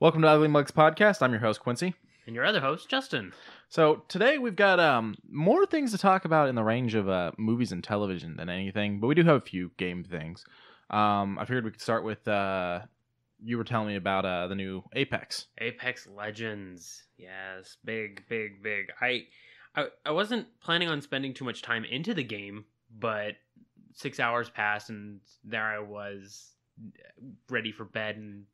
Welcome to UglyMugsPodcast. I'm your host, Quincy. And your other host, Justin. So today we've got more things to talk about in the range of movies and television than anything, but we do have a few game things. I figured we could start with, you were telling me about the new Apex. Apex Legends. Yes, big. I wasn't planning on spending too much time into the game, but 6 hours passed and there I was ready for bed and,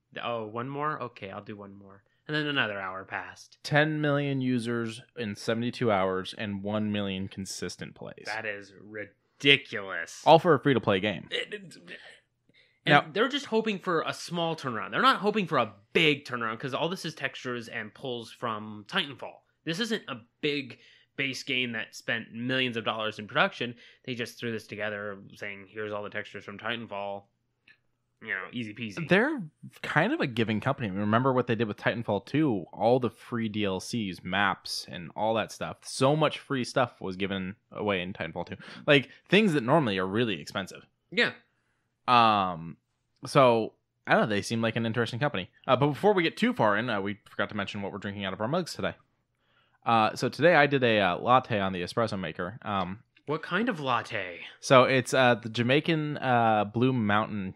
one more? Okay, I'll do one more. And then another hour passed. 10 million users in 72 hours and 1 million consistent plays. That is ridiculous. All for a free-to-play game. And now, they're just hoping for a small turnaround. They're not hoping for a big turnaround because all this is textures and pulls from Titanfall. This isn't a big base game that spent millions of dollars in production. They just threw this together saying, here's all the textures from Titanfall. You know, easy peasy. They're kind of a giving company. Remember what they did with Titanfall 2? All the free DLCs, maps, and all that stuff. So much free stuff was given away in Titanfall 2. Like, things that normally are really expensive. Yeah. So, I don't know. They seem like an interesting company. But before we get too far in, we forgot to mention what we're drinking out of our mugs today. So today I did a latte on the espresso maker. What kind of latte? So it's the Jamaican Blue Mountain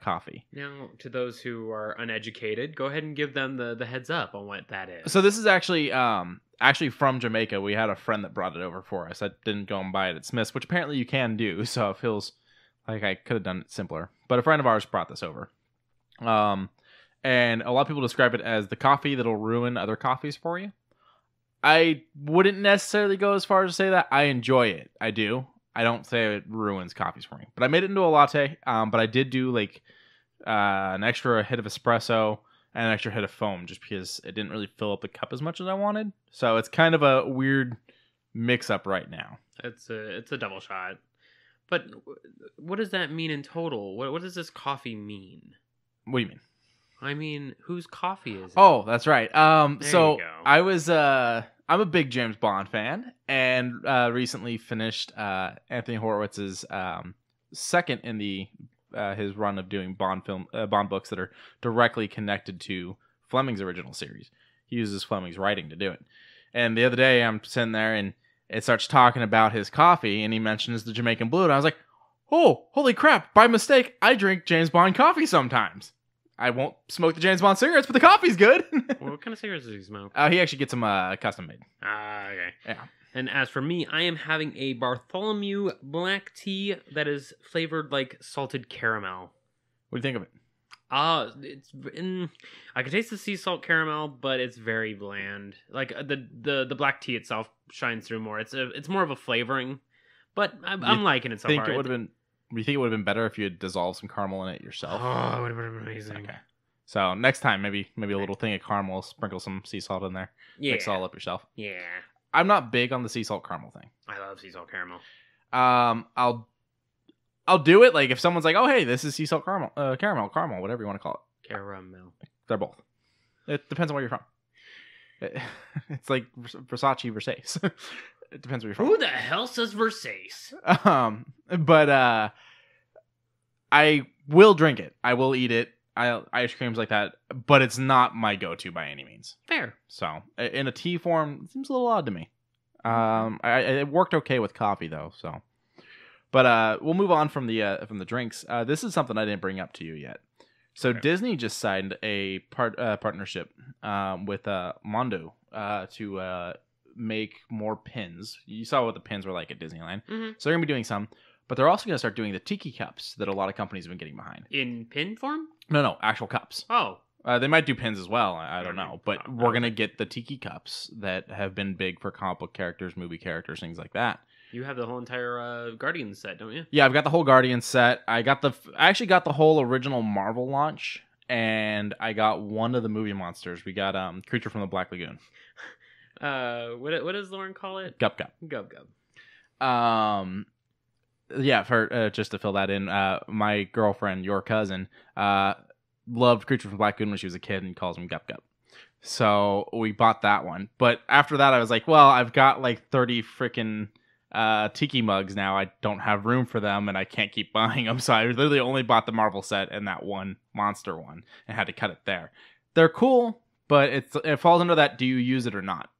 coffee. Now, to those who are uneducated, go ahead and give them the heads up on what that is. So this is actually from Jamaica. We had a friend that brought it over for us. I didn't go and buy it at Smith's, which apparently you can do. So it feels like I could have done it simpler. But a friend of ours brought this over. And a lot of people describe it as the coffee that'll ruin other coffees for you. I wouldn't necessarily go as far as to say that. I enjoy it. I do. I don't say it ruins coffees for me. But I made it into a latte. But I did do like an extra hit of espresso and an extra hit of foam just because it didn't really fill up the cup as much as I wanted. So it's kind of a weird mix-up right now. It's a double shot. But what does that mean in total? What does this coffee mean? What do you mean? I mean, whose coffee is it? Oh, that's right. So you go. I was I'm a big James Bond fan, and recently finished Anthony Horowitz's second in the his run of doing Bond books that are directly connected to Fleming's original series. He uses Fleming's writing to do it. And the other day, I'm sitting there, and it starts talking about his coffee, and he mentions the Jamaican Blue, and I was like, "Oh, holy crap! By mistake, I drink James Bond coffee sometimes." I won't smoke the James Bond cigarettes, but the coffee's good. What kind of cigarettes does he smoke? He actually gets them custom made. Okay. Yeah. And as for me, I am having a Bartholomew black tea that is flavored like salted caramel. What do you think of it? I can taste the sea salt caramel, but it's very bland. Like the black tea itself shines through more. It's more of a flavoring, but I'm liking it so far. Do you think it would have been better if you had dissolved some caramel in it yourself? Oh, it would have been amazing. Okay. So next time, maybe a little thing of caramel, sprinkle some sea salt in there. Yeah. Mix it all up yourself. Yeah. I'm not big on the sea salt caramel thing. I love sea salt caramel. I'll do it. Like if someone's like, "Oh, hey, this is sea salt caramel, whatever you want to call it." Caramel. They're both. It depends on where you're from. It's like Versace. It depends where you're from. Who the hell says Versace? But I will drink it. I will eat it. Ice creams like that, but it's not my go-to by any means. Fair. So in a tea form, it seems a little odd to me. It worked okay with coffee though. So, but we'll move on from the drinks. This is something I didn't bring up to you yet. So okay. Disney just signed a partnership with Mondo to make more pins. You saw what the pins were like at Disneyland. Mm-hmm. So they're going to be doing some. But they're also going to start doing the Tiki cups that a lot of companies have been getting behind. In pin form? No, actual cups. Oh. They might do pins as well. I don't know. But we're going to get the Tiki cups that have been big for comic book characters, movie characters, things like that. You have the whole entire Guardians set, don't you? Yeah, I've got the whole Guardians set. I actually got the whole original Marvel launch, and I got one of the movie monsters. We got Creature from the Black Lagoon. What does Lauren call it? Gup Gup. Gup Gup. Yeah, for just to fill that in, my girlfriend, your cousin, loved Creature from the Black Lagoon when she was a kid and calls him Gup Gup. So we bought that one. But after that, I was like, well, I've got like 30 freaking Tiki mugs now. I don't have room for them, and I can't keep buying them. So I literally only bought the Marvel set and that one monster one and had to cut it there. they're cool, but it falls under that, do you use it or not?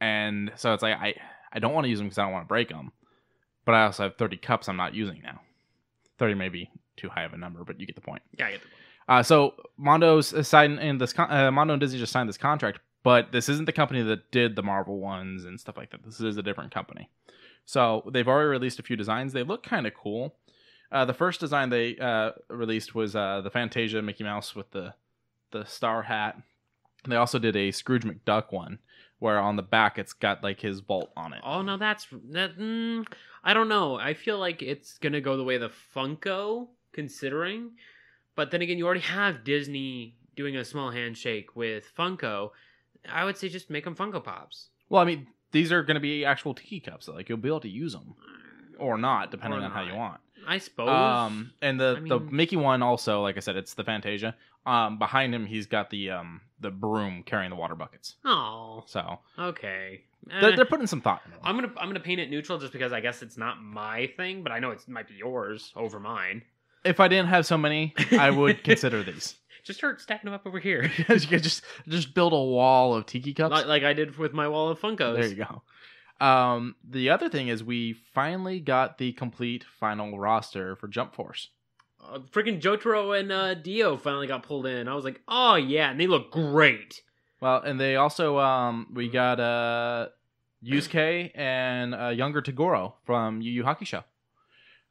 And so it's like, I don't want to use them because I don't want to break them. But I also have 30 cups I'm not using now. 30 may be too high of a number, but you get the point. Yeah, I get the point. So Mondo's signed in this. Mondo and Disney just signed this contract, but this isn't the company that did the Marvel ones and stuff like that. This is a different company. So they've already released a few designs. They look kind of cool. The first design they released was the Fantasia Mickey Mouse with the star hat. They also did a Scrooge McDuck one, where on the back it's got like his vault on it. Oh no, that. I don't know. I feel like it's gonna go the way of the Funko, considering. But then again, you already have Disney doing a small handshake with Funko. I would say just make them Funko Pops. Well, I mean, these are going to be actual Tiki cups, so like you'll be able to use them or not, depending on how you want. I suppose. And the Mickey one also, like I said, it's the Fantasia. Behind him, he's got the broom carrying the water buckets. Oh, so okay. They're putting some thought into it. I'm gonna paint it neutral just because I guess it's not my thing, but I know it might be yours over mine. If I didn't have so many, I would consider these. Just start stacking them up over here. You could just build a wall of Tiki cups, like I did with my wall of Funkos. There you go. The other thing is we finally got the complete final roster for Jump Force. Freaking Jotaro and Dio finally got pulled in. I was like, oh yeah, and they look great. Well, and they also we got Yusuke and younger Toguro from Yu Yu Hakusho.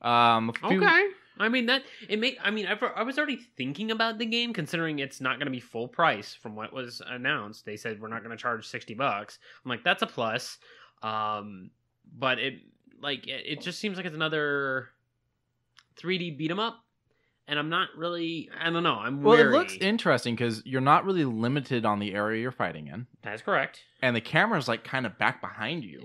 Okay. I mean I was already thinking about the game, considering it's not going to be full price from what was announced. They said we're not going to charge $60. I'm like, that's a plus. But it just seems like it's another 3D beat 'em up, and I'm not really. I don't know. I'm well. wary. It looks interesting because you're not really limited on the area you're fighting in. That's correct. And the camera's like kind of back behind you.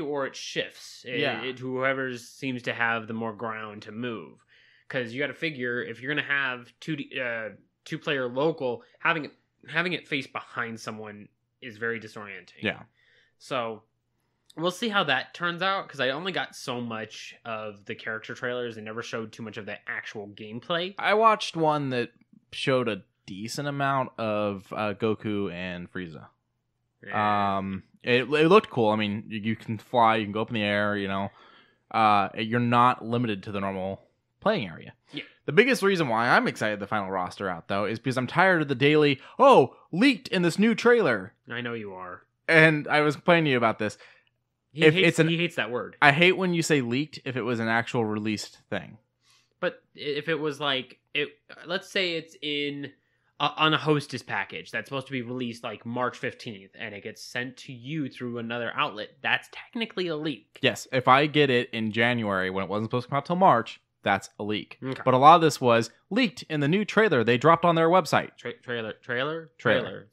Or it shifts. To whoever seems to have the more ground to move. Because you got to figure, if you're going to have two-player local, having it face behind someone is very disorienting. Yeah. So we'll see how that turns out, because I only got so much of the character trailers. They never showed too much of the actual gameplay. I watched one that showed a decent amount of Goku and Frieza. Yeah. It looked cool. I mean, you can fly, you can go up in the air, you know. You're not limited to the normal playing area. Yeah. The biggest reason why I'm excited the final roster out, though, is because I'm tired of the daily, leaked in this new trailer. I know you are. And I was complaining to you about this. He hates that word. I hate when you say leaked if it was an actual released thing. But if it was like, let's say it's on a hostess package that's supposed to be released like March 15th, and it gets sent to you through another outlet, that's technically a leak. Yes, if I get it in January when it wasn't supposed to come out till March, that's a leak. Okay. But a lot of this was leaked in the new trailer they dropped on their website. Trailer.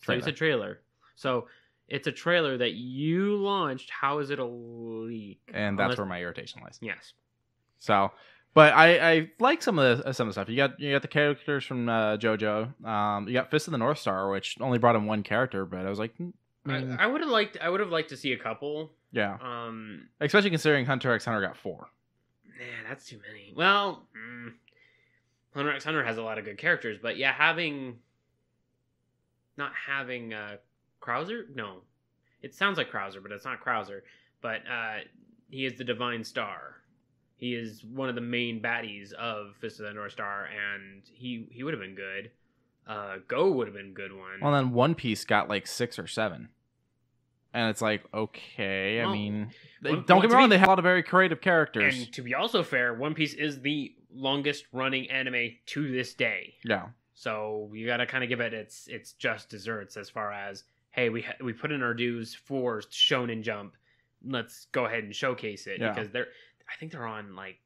So you said trailer. So it's a trailer that you launched. How is it a leak? And that's where my irritation lies. Yes. So, but I like some of the stuff. You got the characters from JoJo. You got Fist of the North Star, which only brought in one character, but I was like, I would have liked to see a couple. Yeah. Especially considering Hunter x Hunter got 4. Nah, that's too many. Well, Hunter x Hunter has a lot of good characters, but yeah, not having Krauser? No. It sounds like Krauser, but it's not Krauser. But he is the Divine Star. He is one of the main baddies of Fist of the North Star, and he would have been good. Go would have been a good one. Well, then One Piece got like 6 or 7. And it's like, okay, well, I mean, don't get me wrong, they have a lot of very creative characters. And to be also fair, One Piece is the longest running anime to this day. Yeah. So you got to kind of give it its just desserts as far as, hey, we put in our dues for Shonen Jump. Let's go ahead and showcase it, because I think they're on like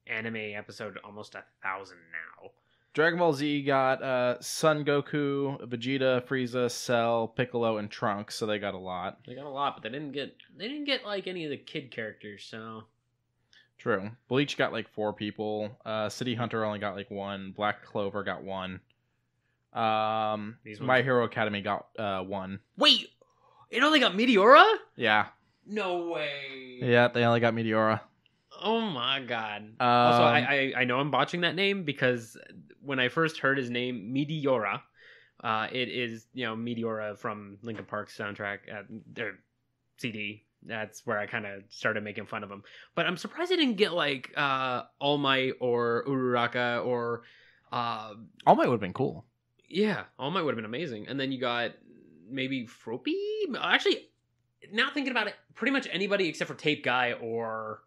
anime episode almost 1,000 now. Dragon Ball Z got Son Goku, Vegeta, Frieza, Cell, Piccolo, and Trunks, so they got a lot. They got a lot, but they didn't get like any of the kid characters, so. True. Bleach got like 4 people. City Hunter only got like 1. Black Clover got 1. My Hero Academy got 1. Wait, it only got Meteora? Yeah. No way. Yeah, they only got Meteora. Oh my god. Also, I know I'm botching that name, because when I first heard his name, Meteora, It is, Meteora from Linkin Park's soundtrack, their CD. That's where I kind of started making fun of him. But I'm surprised I didn't get like All Might or Uraraka or All Might would have been cool. Yeah, All Might would have been amazing. And then you got maybe Froppy. Actually, now thinking about it, pretty much anybody except for Tape Guy or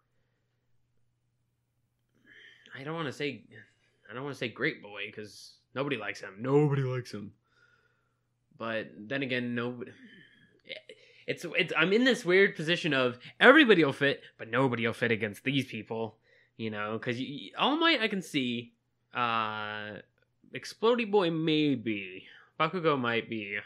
I don't want to say Great Boy because nobody likes him. Nobody likes him. But then again, nobody. It's I'm in this weird position of everybody will fit, but nobody will fit against these people, because All Might I can see, Explodey Boy maybe, Bakugo might be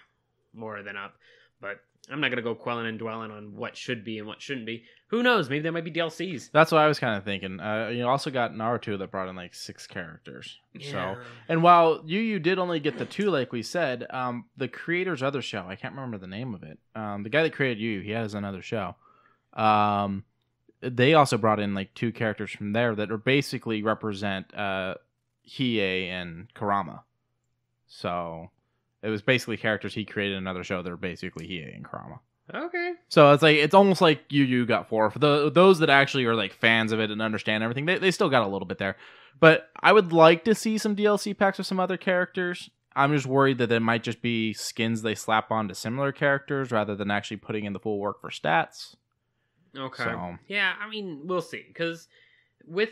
more than up, but I'm not gonna go quelling and dwelling on what should be and what shouldn't be. Who knows? Maybe there might be DLCs. That's what I was kind of thinking. You also got Naruto that brought in like 6 characters. Yeah. So, and while you did only get the 2, like we said, the creator's other show, I can't remember the name of it. The guy that created he has another show. They also brought in like 2 characters from there that are basically represent Hiei and Kurama. So it was basically characters he created in another show that are basically Hiei and Kurama. Okay. So it's almost like you got 4. For those that actually are like fans of it and understand everything, they still got a little bit there. But I would like to see some DLC packs with some other characters. I'm just worried that it might just be skins they slap onto similar characters rather than actually putting in the full work for stats. Okay. So, yeah, I mean, we'll see. Because with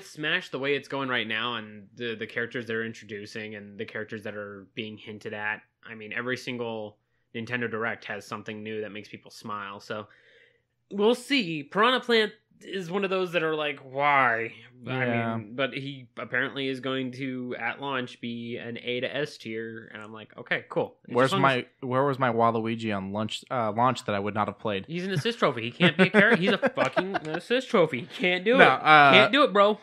Smash, the way it's going right now, and the characters they're introducing and the characters that are being hinted at, I mean, every single Nintendo Direct has something new that makes people smile. So we'll see. Piranha Plant is one of those that are like, why? Yeah. I mean, but he apparently is going to at launch be an A to S tier, and I'm like, okay, cool. where was my Waluigi on launch that I would not have played? He's an assist trophy. He can't be a character. He's a fucking assist trophy. He can't do it. No, Can't do it, bro.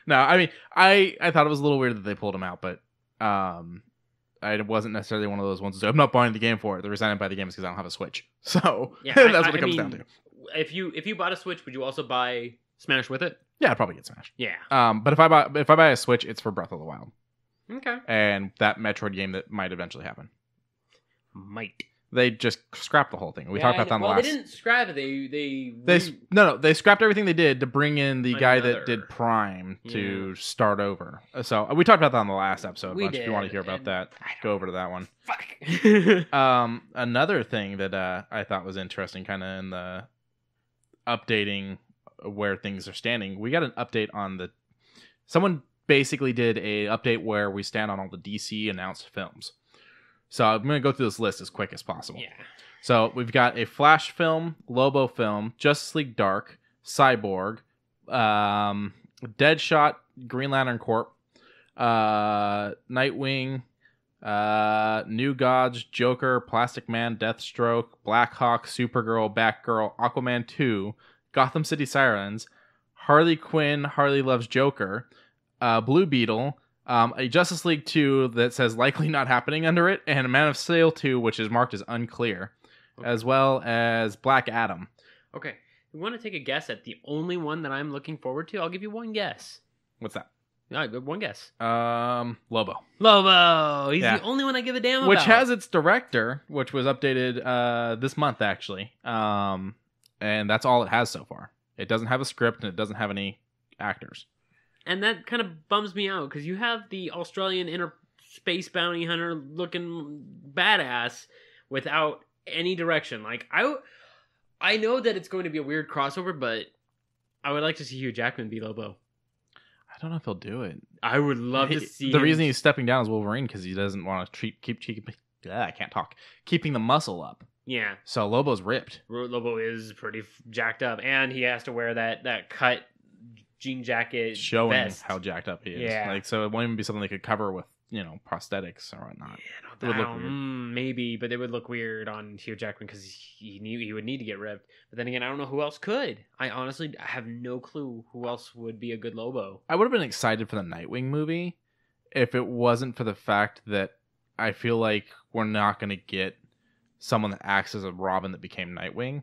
No, I mean, I thought it was a little weird that they pulled him out, but I wasn't necessarily one of those ones. So I'm not buying the game for it. The reason I didn't buy the game is because I don't have a Switch. So Yeah, that's what it comes down to. If you bought a Switch, would you also buy Smash with it? Yeah, I'd probably get Smash. Yeah. But if I buy a Switch, it's for Breath of the Wild. Okay. And that Metroid game that might eventually happen. Might. They just scrapped the whole thing. We talked about that on the last. They didn't scrap it. They scrapped everything they did to bring in the guy Another. that did Prime to start over. So we talked about that on the last episode. We If you want to did, hear about that, go over to that one. Fuck. Another thing that I thought was interesting, kind of in the updating where things are standing, we got an update on someone basically did a update where we stand on all the DC announced films. So I'm going to go through this list as quick as possible. Yeah. So we've got a Flash film, Lobo film, Justice League Dark, Cyborg, Deadshot, Green Lantern Corp, Nightwing, New Gods, Joker, Plastic Man, Deathstroke, Blackhawk, Supergirl, Batgirl, Aquaman 2, Gotham City Sirens, Harley Quinn, Harley Loves Joker, Blue Beetle, a Justice League 2 that says likely not happening under it, and a Man of Steel 2, which is marked as unclear, as well as Black Adam. Okay. You want to take a guess at the only one that I'm looking forward to? I'll give you one guess. What's that? One guess. Lobo. Lobo! He's the only one I give a damn about. Which has its director, which was updated this month, actually. And that's all it has so far. It doesn't have a script, and it doesn't have any actors. And that kind of bums me out, because you have the Australian inner space bounty hunter looking badass without any direction. Like, I know that it's going to be a weird crossover, but I would like to see Hugh Jackman be Lobo. I don't know if he'll do it. I would love to see the reason he's stepping down is Wolverine, because he doesn't want to I can't talk. Keeping the muscle up. Yeah. So Lobo's ripped. Lobo is pretty jacked up, and he has to wear that cut jean jacket showing vest. how jacked up he is. Yeah. Like, so it won't even be something they could cover with, prosthetics or whatnot. Yeah, it would look weird. Maybe, but it would look weird on Hugh Jackman because he would need to get ripped. But then again, I don't know who else could. I honestly have no clue who else would be a good Lobo. I would have been excited for the Nightwing movie if it wasn't for the fact that I feel like we're not going to get someone that acts as a Robin that became Nightwing.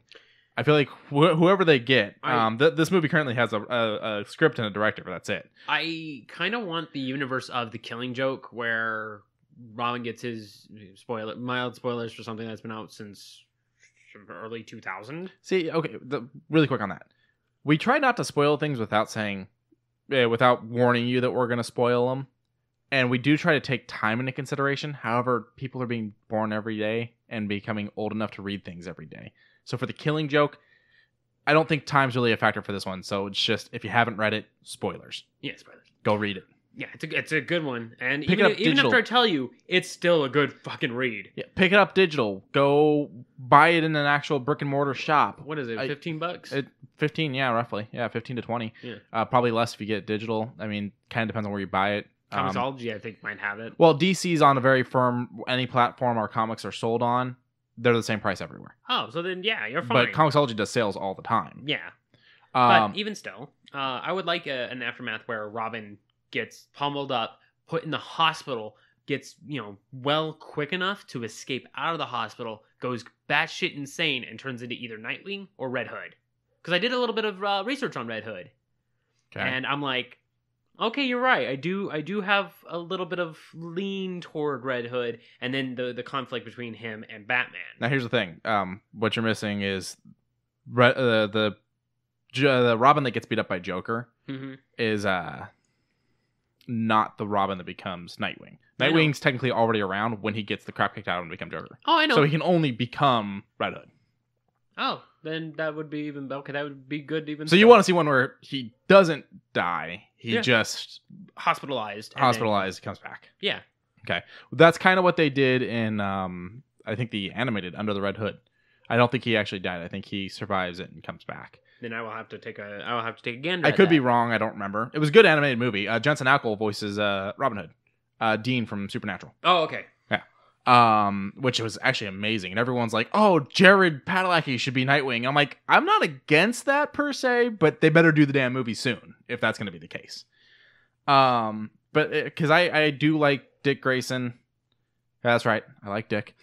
I feel like whoever they get, this movie currently has a script and a director, but that's it. I kind of want the universe of The Killing Joke where Robin gets his mild spoilers for something that's been out since early 2000. See, okay, really quick on that. We try not to spoil things without without warning you that we're going to spoil them. And we do try to take time into consideration. However, people are being born every day and becoming old enough to read things every day. So for the Killing Joke, I don't think time's really a factor for this one. So it's just, if you haven't read it, spoilers. Yeah, spoilers. Go read it. Yeah, it's a good one. And Pick it up even digital. after I tell you, it's still a good fucking read. Yeah, pick it up digital. Go buy it in an actual brick and mortar shop. What is it, $15? 15, yeah, roughly. Yeah, 15 to 20. Yeah. Probably less if you get it digital. I mean, kind of depends on where you buy it. Comixology, I think, might have it. Well, DC's on a very firm, any platform our comics are sold on, they're the same price everywhere. Oh, so then, yeah, you're fine. But Comixology does sales all the time. Yeah. But even still, I would like an aftermath where Robin gets pummeled up, put in the hospital, gets, well quick enough to escape out of the hospital, goes batshit insane, and turns into either Nightwing or Red Hood. Because I did a little bit of research on Red Hood. Okay. And I'm like, okay, you're right. I do have a little bit of lean toward Red Hood, and then the conflict between him and Batman. Now, here's the thing. What you're missing is the Robin that gets beat up by Joker is not the Robin that becomes Nightwing. Nightwing's technically already around when he gets the crap kicked out of him and become Joker. Oh, I know. So he can only become Red Hood. Oh, then that would be even okay. That would be good even. So you want to see one where he doesn't die. He just hospitalized, comes back. Yeah. Okay. That's kind of what they did in I think the animated Under the Red Hood. I don't think he actually died. I think he survives it and comes back. Then I will have to take a gander. I could be wrong. I don't remember. It was a good animated movie. Jensen Ackles voices Robin Hood, Dean from Supernatural. Oh, okay. Yeah. Which was actually amazing. And everyone's like, "Oh, Jared Padalecki should be Nightwing." I'm like, I'm not against that per se, but they better do the damn movie soon if that's going to be the case. But because I do like Dick Grayson. That's right. I like Dick.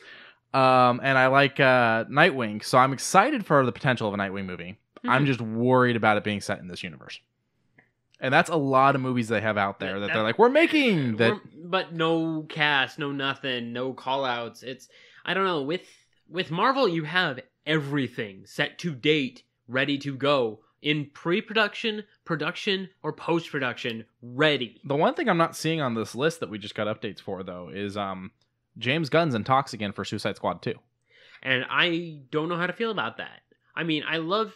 And I like Nightwing, so I'm excited for the potential of a Nightwing movie. I'm just worried about it being set in this universe. And that's a lot of movies they have out there that they're like, we're making that. But no cast, no nothing, no call outs. It's, I don't know, with Marvel, you have everything set to date, ready to go in pre-production, production, or post-production, ready. The one thing I'm not seeing on this list that we just got updates for, though, is James Gunn's in talks again for Suicide Squad 2. And I don't know how to feel about that. I mean, I love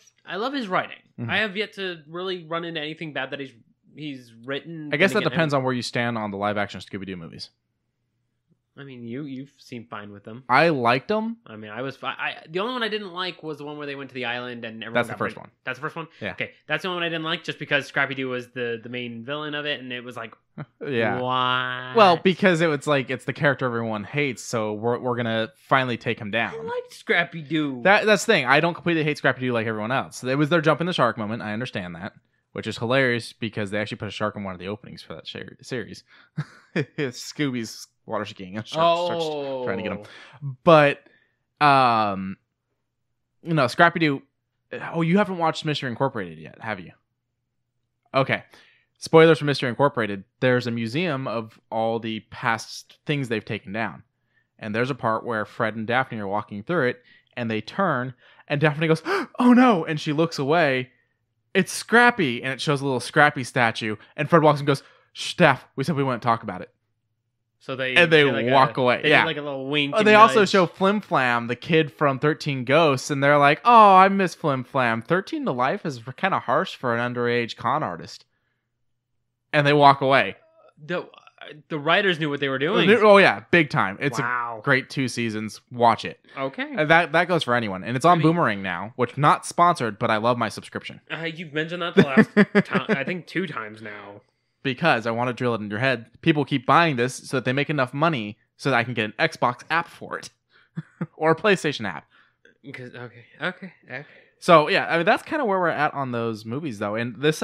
his writing. Mm-hmm. I have yet to really run into anything bad that he's written. I guess that depends on where you stand on the live action Scooby-Doo movies. I mean, you've seemed fine with them. I liked them. I mean, the only one I didn't like was the one where they went to the island and everyone. That's the first one. That's the first one? Yeah. Okay, that's the only one I didn't like just because Scrappy-Doo was the main villain of it, and it was like, yeah. Why? Well, because it's the character everyone hates, so we're gonna finally take him down. I liked Scrappy-Doo. That's the thing. I don't completely hate Scrappy-Doo like everyone else. It was their jump in the shark moment. I understand that. Which is hilarious because they actually put a shark in one of the openings for that series. Scooby's water skiing and sharks trying to get him. But, Scrappy-Doo. Oh, you haven't watched Mystery Incorporated yet, have you? Okay. Spoilers for Mystery Incorporated. There's a museum of all the past things they've taken down. And there's a part where Fred and Daphne are walking through it, and they turn, and Daphne goes, "Oh no!" And she looks away. It's Scrappy, and it shows a little Scrappy statue, and Fred walks and goes, "Shh, Steph, we said we wouldn't talk about it." So they walk away. They did like a little wink. They also show Flim Flam, the kid from 13 Ghosts, and they're like, "Oh, I miss Flim Flam. 13 to Life is kind of harsh for an underage con artist." And they walk away. The writers knew what they were doing. Oh yeah, big time. It's a great 2 seasons. Watch it. Okay. That goes for anyone, and it's on Boomerang now, which not sponsored, but I love my subscription. You've mentioned that the last time, I think 2 times now. Because I want to drill it in your head. People keep buying this so that they make enough money so that I can get an Xbox app for it, or a PlayStation app. Okay. So yeah, I mean that's kind of where we're at on those movies, though. And this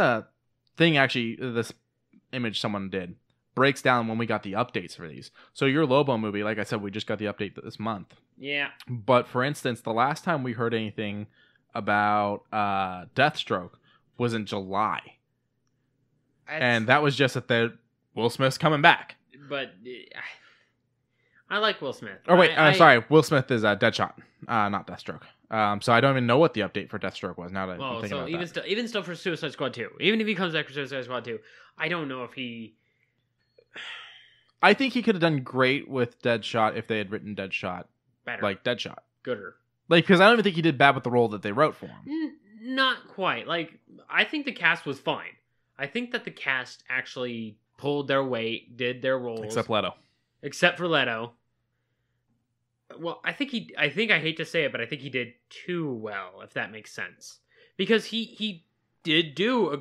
thing actually, this image someone did breaks down when we got the updates for these. So your Lobo movie, like I said, we just got the update this month. Yeah. But for instance, the last time we heard anything about Deathstroke was in July. And that was just that Will Smith's coming back. But I like Will Smith. Or wait, sorry, Will Smith is Deadshot, not Deathstroke. So I don't even know what the update for Deathstroke was now that I'm thinking about that. Even still for Suicide Squad 2, even if he comes back for Suicide Squad 2, I don't know if he... I think he could have done great with Deadshot if they had written Deadshot better. like Deadshot. Gooder. Like, because I don't even think he did bad with the role that they wrote for him. Not quite. Like, I think the cast was fine. I think that the cast actually pulled their weight, did their roles. Except for Leto. Well, I hate to say it, but I think he did too well, if that makes sense. Because he did do a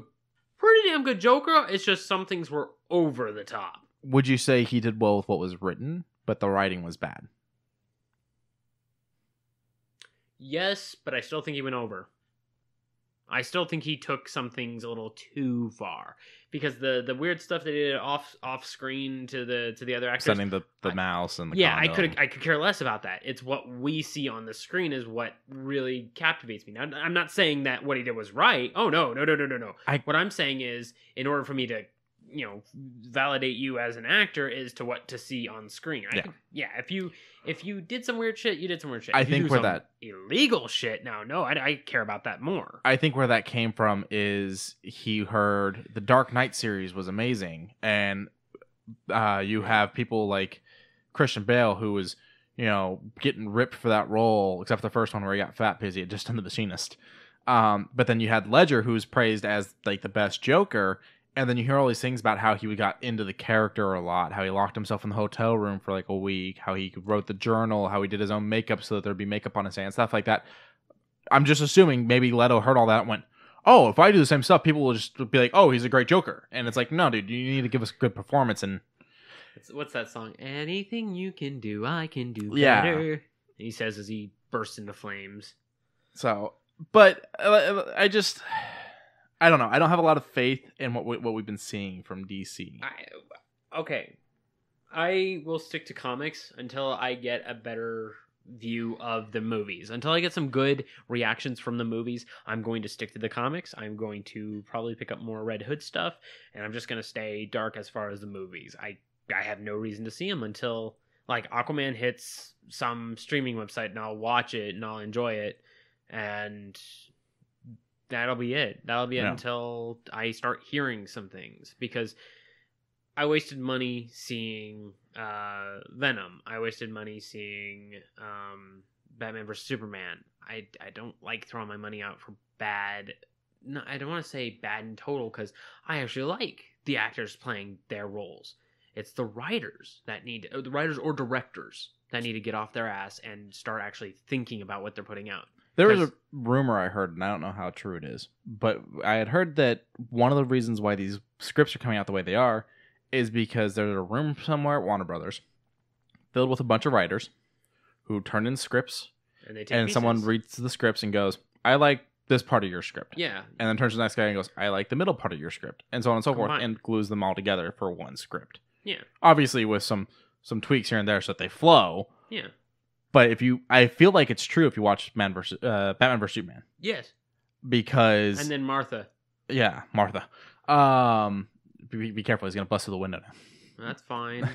pretty damn good Joker. It's just some things were over the top. Would you say he did well with what was written, but the writing was bad? Yes, but I still think he went over. I still think he took some things a little too far, because the weird stuff they did off screen to the other actors, sending the mouse and the condom. I could care less about that. It's what we see on the screen is what really captivates me. Now, I'm not saying that what he did was right. Oh no. What I'm saying is, in order for me to validate you as an actor is to what to see on screen. If you did some weird shit, you did some weird shit. I think where that illegal shit, no, I care about that more. I think where that came from is he heard the Dark Knight series was amazing, and you have people like Christian Bale who was getting ripped for that role, except for the first one where he got fat because he had just done The Machinist. But then you had Ledger, who was praised as like the best Joker. And then you hear all these things about how he got into the character a lot, how he locked himself in the hotel room for like a week, how he wrote the journal, how he did his own makeup so that there'd be makeup on his hand, stuff like that. I'm just assuming maybe Leto heard all that and went, oh, if I do the same stuff, people will just be like, oh, he's a great Joker. And it's like, no, dude, you need to give us a good performance. And what's that song? Anything you can do, I can do better. Yeah. He says as he bursts into flames. So, but I don't know. I don't have a lot of faith in what we've been seeing from DC. Okay. I will stick to comics until I get a better view of the movies. Until I get some good reactions from the movies, I'm going to stick to the comics. I'm going to probably pick up more Red Hood stuff, and I'm just going to stay dark as far as the movies. I have no reason to see them until like Aquaman hits some streaming website, and I'll watch it and I'll enjoy it, and that'll be it. Until I start hearing some things, because I wasted money seeing Venom. I wasted money seeing Batman vs Superman. I don't like throwing my money out for bad. No, I don't want to say bad in total, because I actually like the actors playing their roles. It's the writers the writers or directors that need to get off their ass and start actually thinking about what they're putting out. There was a rumor I heard, and I don't know how true it is, but I had heard that one of the reasons why these scripts are coming out the way they are is because there's a room somewhere at Warner Brothers filled with a bunch of writers who turn in scripts, and someone reads the scripts and goes, I like this part of your script. Yeah. And then turns to the next guy and goes, I like the middle part of your script, and so on and so forth, and glues them all together for one script. Yeah. Obviously with some tweaks here and there so that they flow. Yeah. But I feel like it's true if you watch Batman vs Superman. Yes. Because... And then Martha. Yeah, Martha. Be careful, he's going to bust through the window now. That's fine.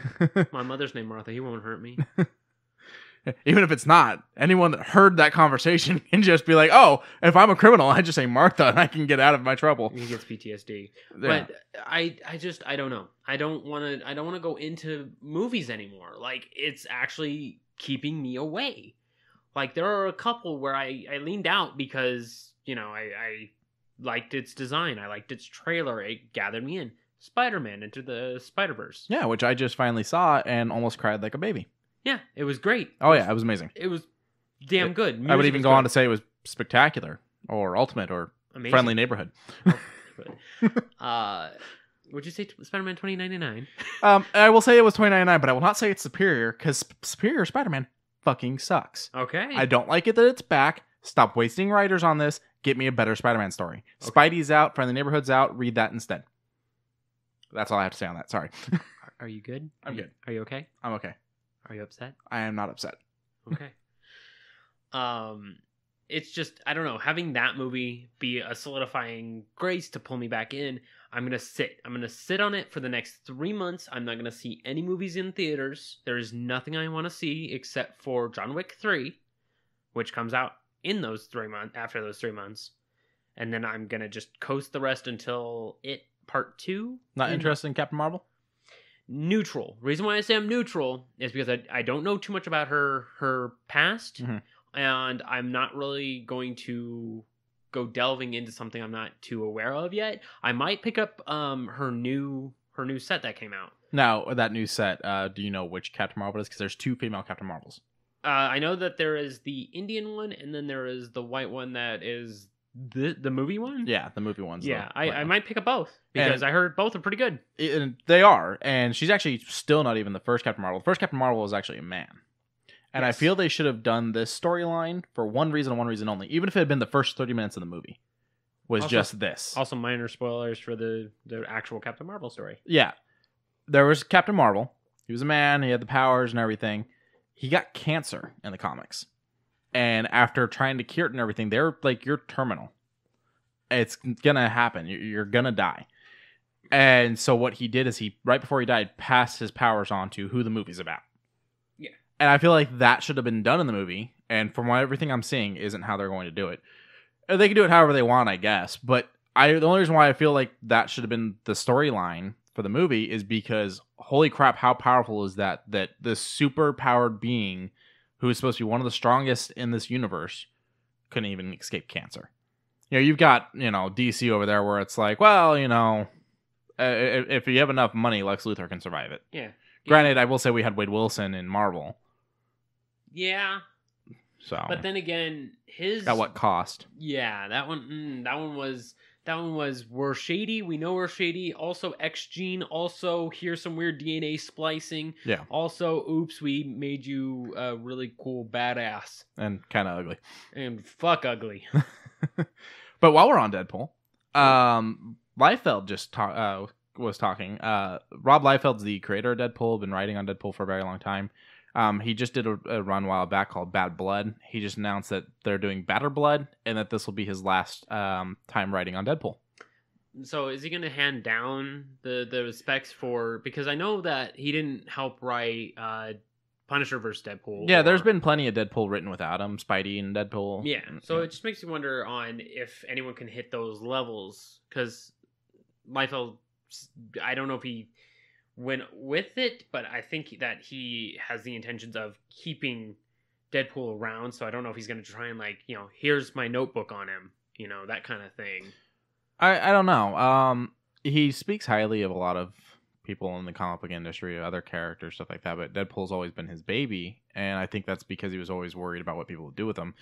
My mother's named Martha. He won't hurt me. Even if it's not, anyone that heard that conversation can just be like, oh, if I'm a criminal, I just say Martha and I can get out of my trouble. He gets PTSD. Yeah. But I don't know. I don't want to go into movies anymore. Like, it's actually keeping me away. Like, there are a couple where I leaned out because, I liked its design. I liked its trailer. It gathered me in. Spider-Man Into the Spider-Verse. Yeah, which I just finally saw and almost cried like a baby. Yeah, it was great. Oh, yeah, it was amazing. It was damn good. Music I would even go on to say it was spectacular or ultimate or amazing. Friendly neighborhood. Would you say Spider-Man 2099? I will say it was 2099, but I will not say it's superior, because Superior Spider-Man fucking sucks. Okay. I don't like it that it's back. Stop wasting writers on this. Get me a better Spider-Man story. Okay. Spidey's out. Friendly Neighborhood's out. Read that instead. That's all I have to say on that. Sorry. Are you good? I'm good. Are you okay? I'm okay. Are you upset? I am not upset. Okay. it's just, I don't know, having that movie be a solidifying grace to pull me back in. I'm going to sit on it for the next 3 months. I'm not going to see any movies in theaters. There is nothing I want to see except for John Wick 3, which comes out in those 3 months, after those 3 months. And then I'm going to just coast the rest until It Part 2. Not interested in Captain Marvel? Neutral. Reason why I say I'm neutral is because I don't know too much about her past. Mm-hmm. And I'm not really going to go delving into something I'm not too aware of yet. I might pick up her new set that came out. Now, that new set, do you know which Captain Marvel it is? Because there's 2 female Captain Marvels. I know that there is the Indian one, and then there is the white one that is the movie one. Yeah, the movie ones. Yeah, I might pick up both because I heard both are pretty good. They are, and she's actually still not even the first Captain Marvel. The first Captain Marvel was actually a man. And yes. I feel they should have done this storyline for one reason and one reason only. Even if it had been the first 30 minutes of the movie. Was also, just this. Also minor spoilers for the actual Captain Marvel story. Yeah. There was Captain Marvel. He was a man. He had the powers and everything. He got cancer in the comics. And after trying to cure it and everything, they're like, you're terminal. It's going to happen. You're going to die. And so what he did is right before he died, passed his powers on to who the movie's about. And I feel like that should have been done in the movie. And from everything I'm seeing, isn't how they're going to do it. They can do it however they want, I guess. But the only reason why I feel like that should have been the storyline for the movie is because, holy crap, how powerful is that this super powered being who is supposed to be one of the strongest in this universe couldn't even escape cancer. You've got, DC over there where it's like, well, if you have enough money, Lex Luthor can survive it. Yeah. Granted, I will say we had Wade Wilson in Marvel. Yeah. So, but then again, at what cost? Yeah, that one was we're shady. We know we're shady. Also, X gene. Also, here's some weird DNA splicing. Yeah. Also, oops, we made you a really cool badass and kind of ugly. And fuck ugly. But while we're on Deadpool, Liefeld just was talking. Rob Liefeld's the creator of Deadpool. Been writing on Deadpool for a very long time. He just did a run a while back called Bad Blood. He just announced that they're doing Batter Blood and that this will be his last time writing on Deadpool. So is he going to hand down the specs for... Because I know that he didn't help write Punisher vs. Deadpool. Yeah, there's been plenty of Deadpool written without him. Spidey and Deadpool. Yeah, so it just makes you wonder on if anyone can hit those levels. Because Liefeld, I don't know if he went with it, but I think that he has the intentions of keeping Deadpool around, so I don't know if he's going to try and here's my notebook on him, that kind of thing. I don't know. He speaks highly of a lot of people in the comic book industry, other characters, stuff like that, but Deadpool's always been his baby, and I think that's because he was always worried about what people would do with him.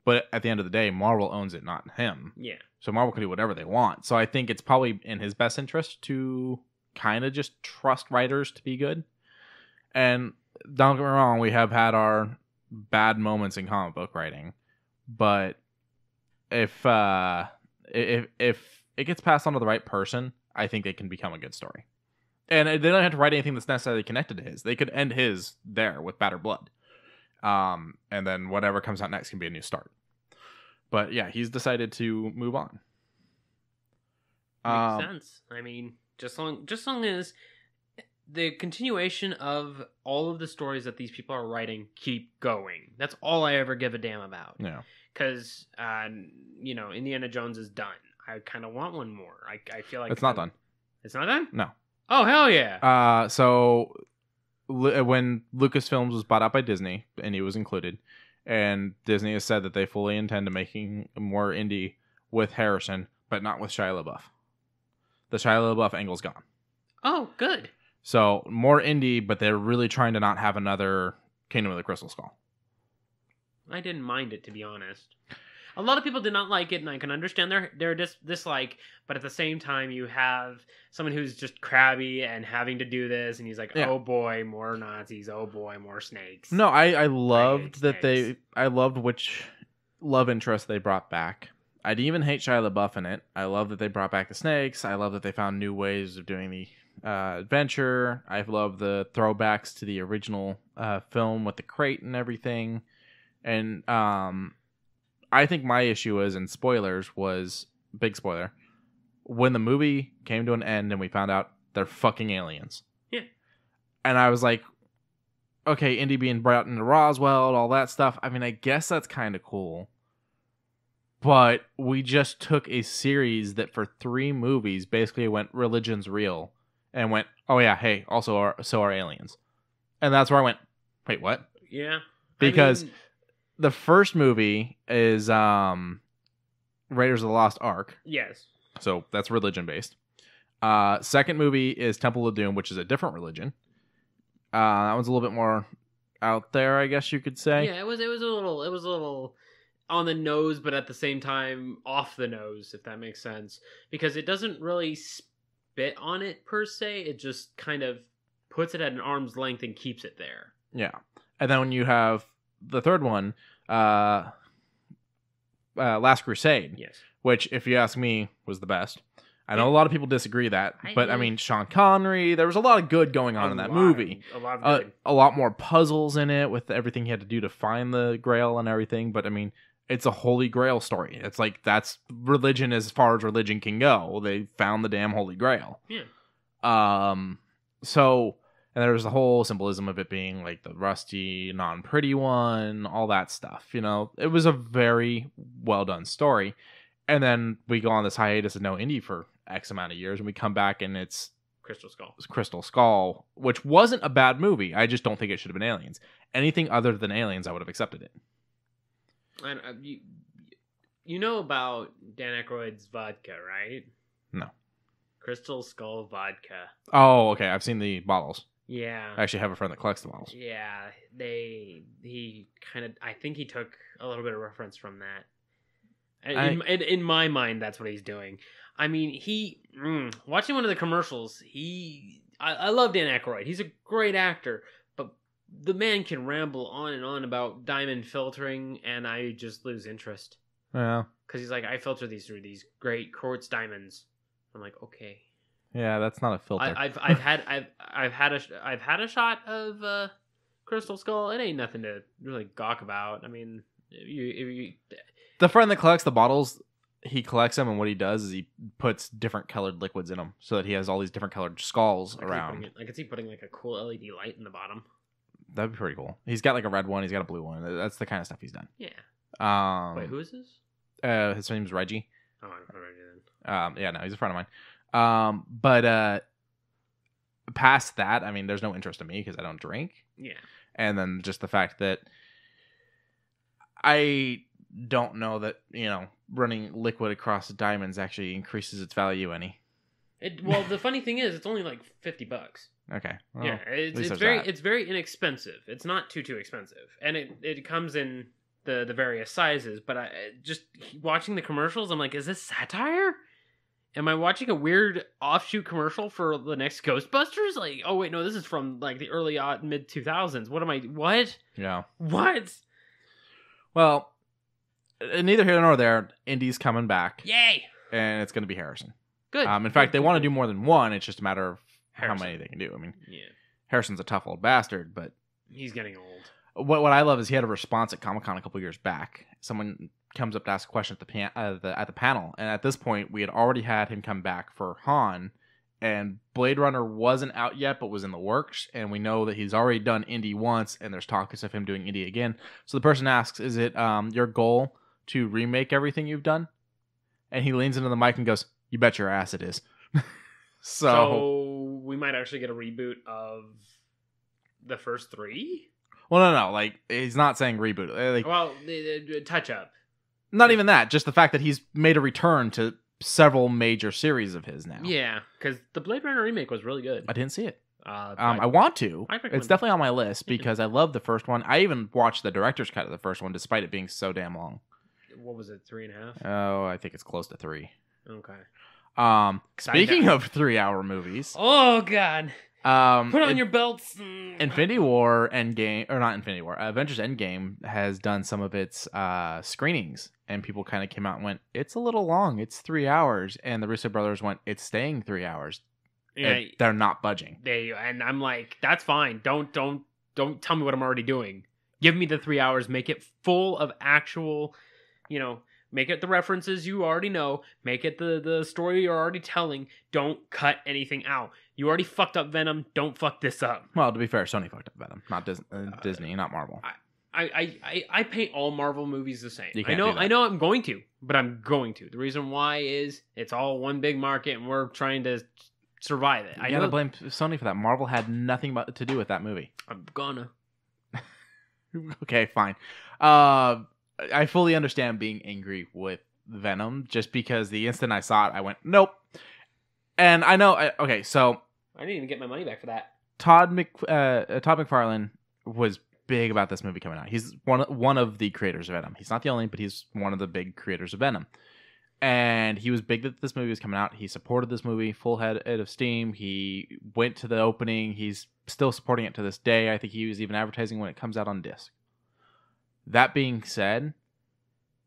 But at the end of the day, Marvel owns it, not him. Yeah. So Marvel can do whatever they want. So I think it's probably in his best interest to kind of just trust writers to be good. And don't get me wrong, we have had our bad moments in comic book writing, but if it gets passed on to the right person, I think it can become a good story. And they don't have to write anything that's necessarily connected to his. They could end his there with Batter Blood, and then whatever comes out next can be a new start. But yeah, he's decided to move on. Makes sense. I mean, just long as the continuation of all of the stories that these people are writing keep going. That's all I ever give a damn about. Yeah. Because, Indiana Jones is done. I kind of want one more. I feel like... It's not done. It's not done? No. Oh, hell yeah. So, when Lucasfilms was bought out by Disney, and he was included, and Disney has said that they fully intend to making more indie with Harrison, but not with Shia LaBeouf. The Shia LaBeouf angle's gone. Oh, good. So, more indie, but they're really trying to not have another Kingdom of the Crystal Skull. I didn't mind it, to be honest. A lot of people did not like it, and I can understand their dislike, but at the same time, you have someone who's just crabby and having to do this, and he's like, yeah. Oh boy, more Nazis, oh boy, more snakes. No, I loved that I loved which love interest they brought back. I didn't even hate Shia LaBeouf in it. I love that they brought back the snakes. I love that they found new ways of doing the adventure. I love the throwbacks to the original film with the crate and everything. And I think my issue is, and spoilers was, big spoiler, when the movie came to an end and we found out they're fucking aliens. Yeah. And I was like, okay, Indy being brought into Roswell, all that stuff. I mean, I guess that's kind of cool. But we just took a series that for 3 movies basically went, religion's real. And went, oh yeah, hey, also so are aliens. And that's where I went, wait, what? Yeah. Because the first movie is Raiders of the Lost Ark. Yes. So that's religion based. Second movie is Temple of Doom, which is a different religion. That one's a little bit more out there, I guess you could say. Yeah, it was a little on the nose, but at the same time off the nose, if that makes sense. Because it doesn't really spit on it per se. It just kind of puts it at an arm's length and keeps it there. Yeah. And then when you have the third one, Last Crusade. Yes. Which, if you ask me, was the best. I know a lot of people disagree that, but I mean, Sean Connery, there was a lot of good going on in that movie. A lot of good. A lot more puzzles in it with everything he had to do to find the Grail and everything. But I mean, it's a Holy Grail story. It's like, that's religion as far as religion can go. They found the damn Holy Grail. Yeah. So, and there was the whole symbolism of it being like the rusty, non-pretty one, all that stuff. You know, it was a very well done story. And then we go on this hiatus of no Indy for X amount of years, and we come back and it's Crystal Skull, which wasn't a bad movie. I just don't think it should have been aliens. Anything other than aliens, I would have accepted it. And you know about Dan Aykroyd's vodka, right? No. Crystal Skull vodka. Oh, okay. I've seen the bottles. Yeah. I actually have a friend that collects the bottles. Yeah. He kind of, I think he took a little bit of reference from that. In my mind, that's what he's doing. I mean, watching one of the commercials, I love Dan Aykroyd. He's a great actor, but the man can ramble on and on about diamond filtering, and I just lose interest. Yeah. Because he's like, I filter these through these great quartz diamonds. I'm like, okay. Yeah, that's not a filter. I've had a shot of Crystal Skull. It ain't nothing to really gawk about. I mean, the friend that collects the bottles, he collects them, and what he does is he puts different colored liquids in them so that he has all these different colored skulls around. I could see putting like a cool LED light in the bottom. That'd be pretty cool. He's got like a red one. He's got a blue one. That's the kind of stuff he's done. Yeah. Wait, who is this? His name's Reggie. Oh, I don't know Reggie then. Yeah, no, he's a friend of mine. But past that, I mean, there's no interest in me because I don't drink. Yeah. And then just the fact that I don't know that, you know, running liquid across diamonds actually increases its value any. Well, the funny thing is, it's only like $50. Okay. Well, yeah, it's very inexpensive. It's not too expensive, and it comes in the various sizes. But just watching the commercials, I'm like, is this satire? Am I watching a weird offshoot commercial for the next Ghostbusters? Like, oh wait, no, this is from like the early mid 2000s. What? Yeah. What? Well, neither here nor there. Indy's coming back. Yay! And it's going to be Harrison. Good. In fact, they want to do more than one. It's just a matter of how many they can do. I mean, yeah. Harrison's a tough old bastard, but he's getting old. What I love is he had a response at Comic-Con a couple years back. Someone comes up to ask a question at the panel, and at this point, we had already had him come back for Han, and Blade Runner wasn't out yet, but was in the works, and we know that he's already done Indy once, and there's talks of him doing Indy again. So the person asks, "Is it your goal to remake everything you've done?" And he leans into the mic and goes, "You bet your ass it is." So we might actually get a reboot of the first 3? Well, no. Like, he's not saying reboot. Like, touch up. Not even that. Just the fact that he's made a return to several major series of his now. Yeah, because the Blade Runner remake was really good. I didn't see it. I want to. It's definitely on my list because I love the first one. I even watched the director's cut of the first one, despite it being so damn long. What was it, 3.5? Oh, I think it's close to 3. Okay. Speaking of 3-hour movies. Oh, God. Put on your belts. Infinity War Endgame, or not Infinity War, Avengers Endgame has done some of its screenings, and people kind of came out and went, "It's a little long. It's 3 hours." And the Russo brothers went, "It's staying 3 hours." Yeah, they're not budging. And I'm like, that's fine. Don't tell me what I'm already doing. Give me the 3 hours. Make it full of actual make it the references you already know. Make it the story you're already telling. Don't cut anything out. You already fucked up Venom. Don't fuck this up. Well, to be fair, Sony fucked up Venom, not Disney, not Marvel. I paint all Marvel movies the same. You can't do that. I know I'm going to, but I'm going to. The reason why is it's all one big market and we're trying to survive it. You gotta blame Sony for that. Marvel had nothing to do with that movie. I'm gonna. Okay, fine. I fully understand being angry with Venom just because the instant I saw it, I went, nope. And I know, okay, so I didn't even get my money back for that. Todd McFarlane was big about this movie coming out. He's one of the creators of Venom. He's not the only, but he's one of the big creators of Venom. And he was big that this movie was coming out. He supported this movie full head of steam. He went to the opening. He's still supporting it to this day. I think he was even advertising when it comes out on disc. That being said,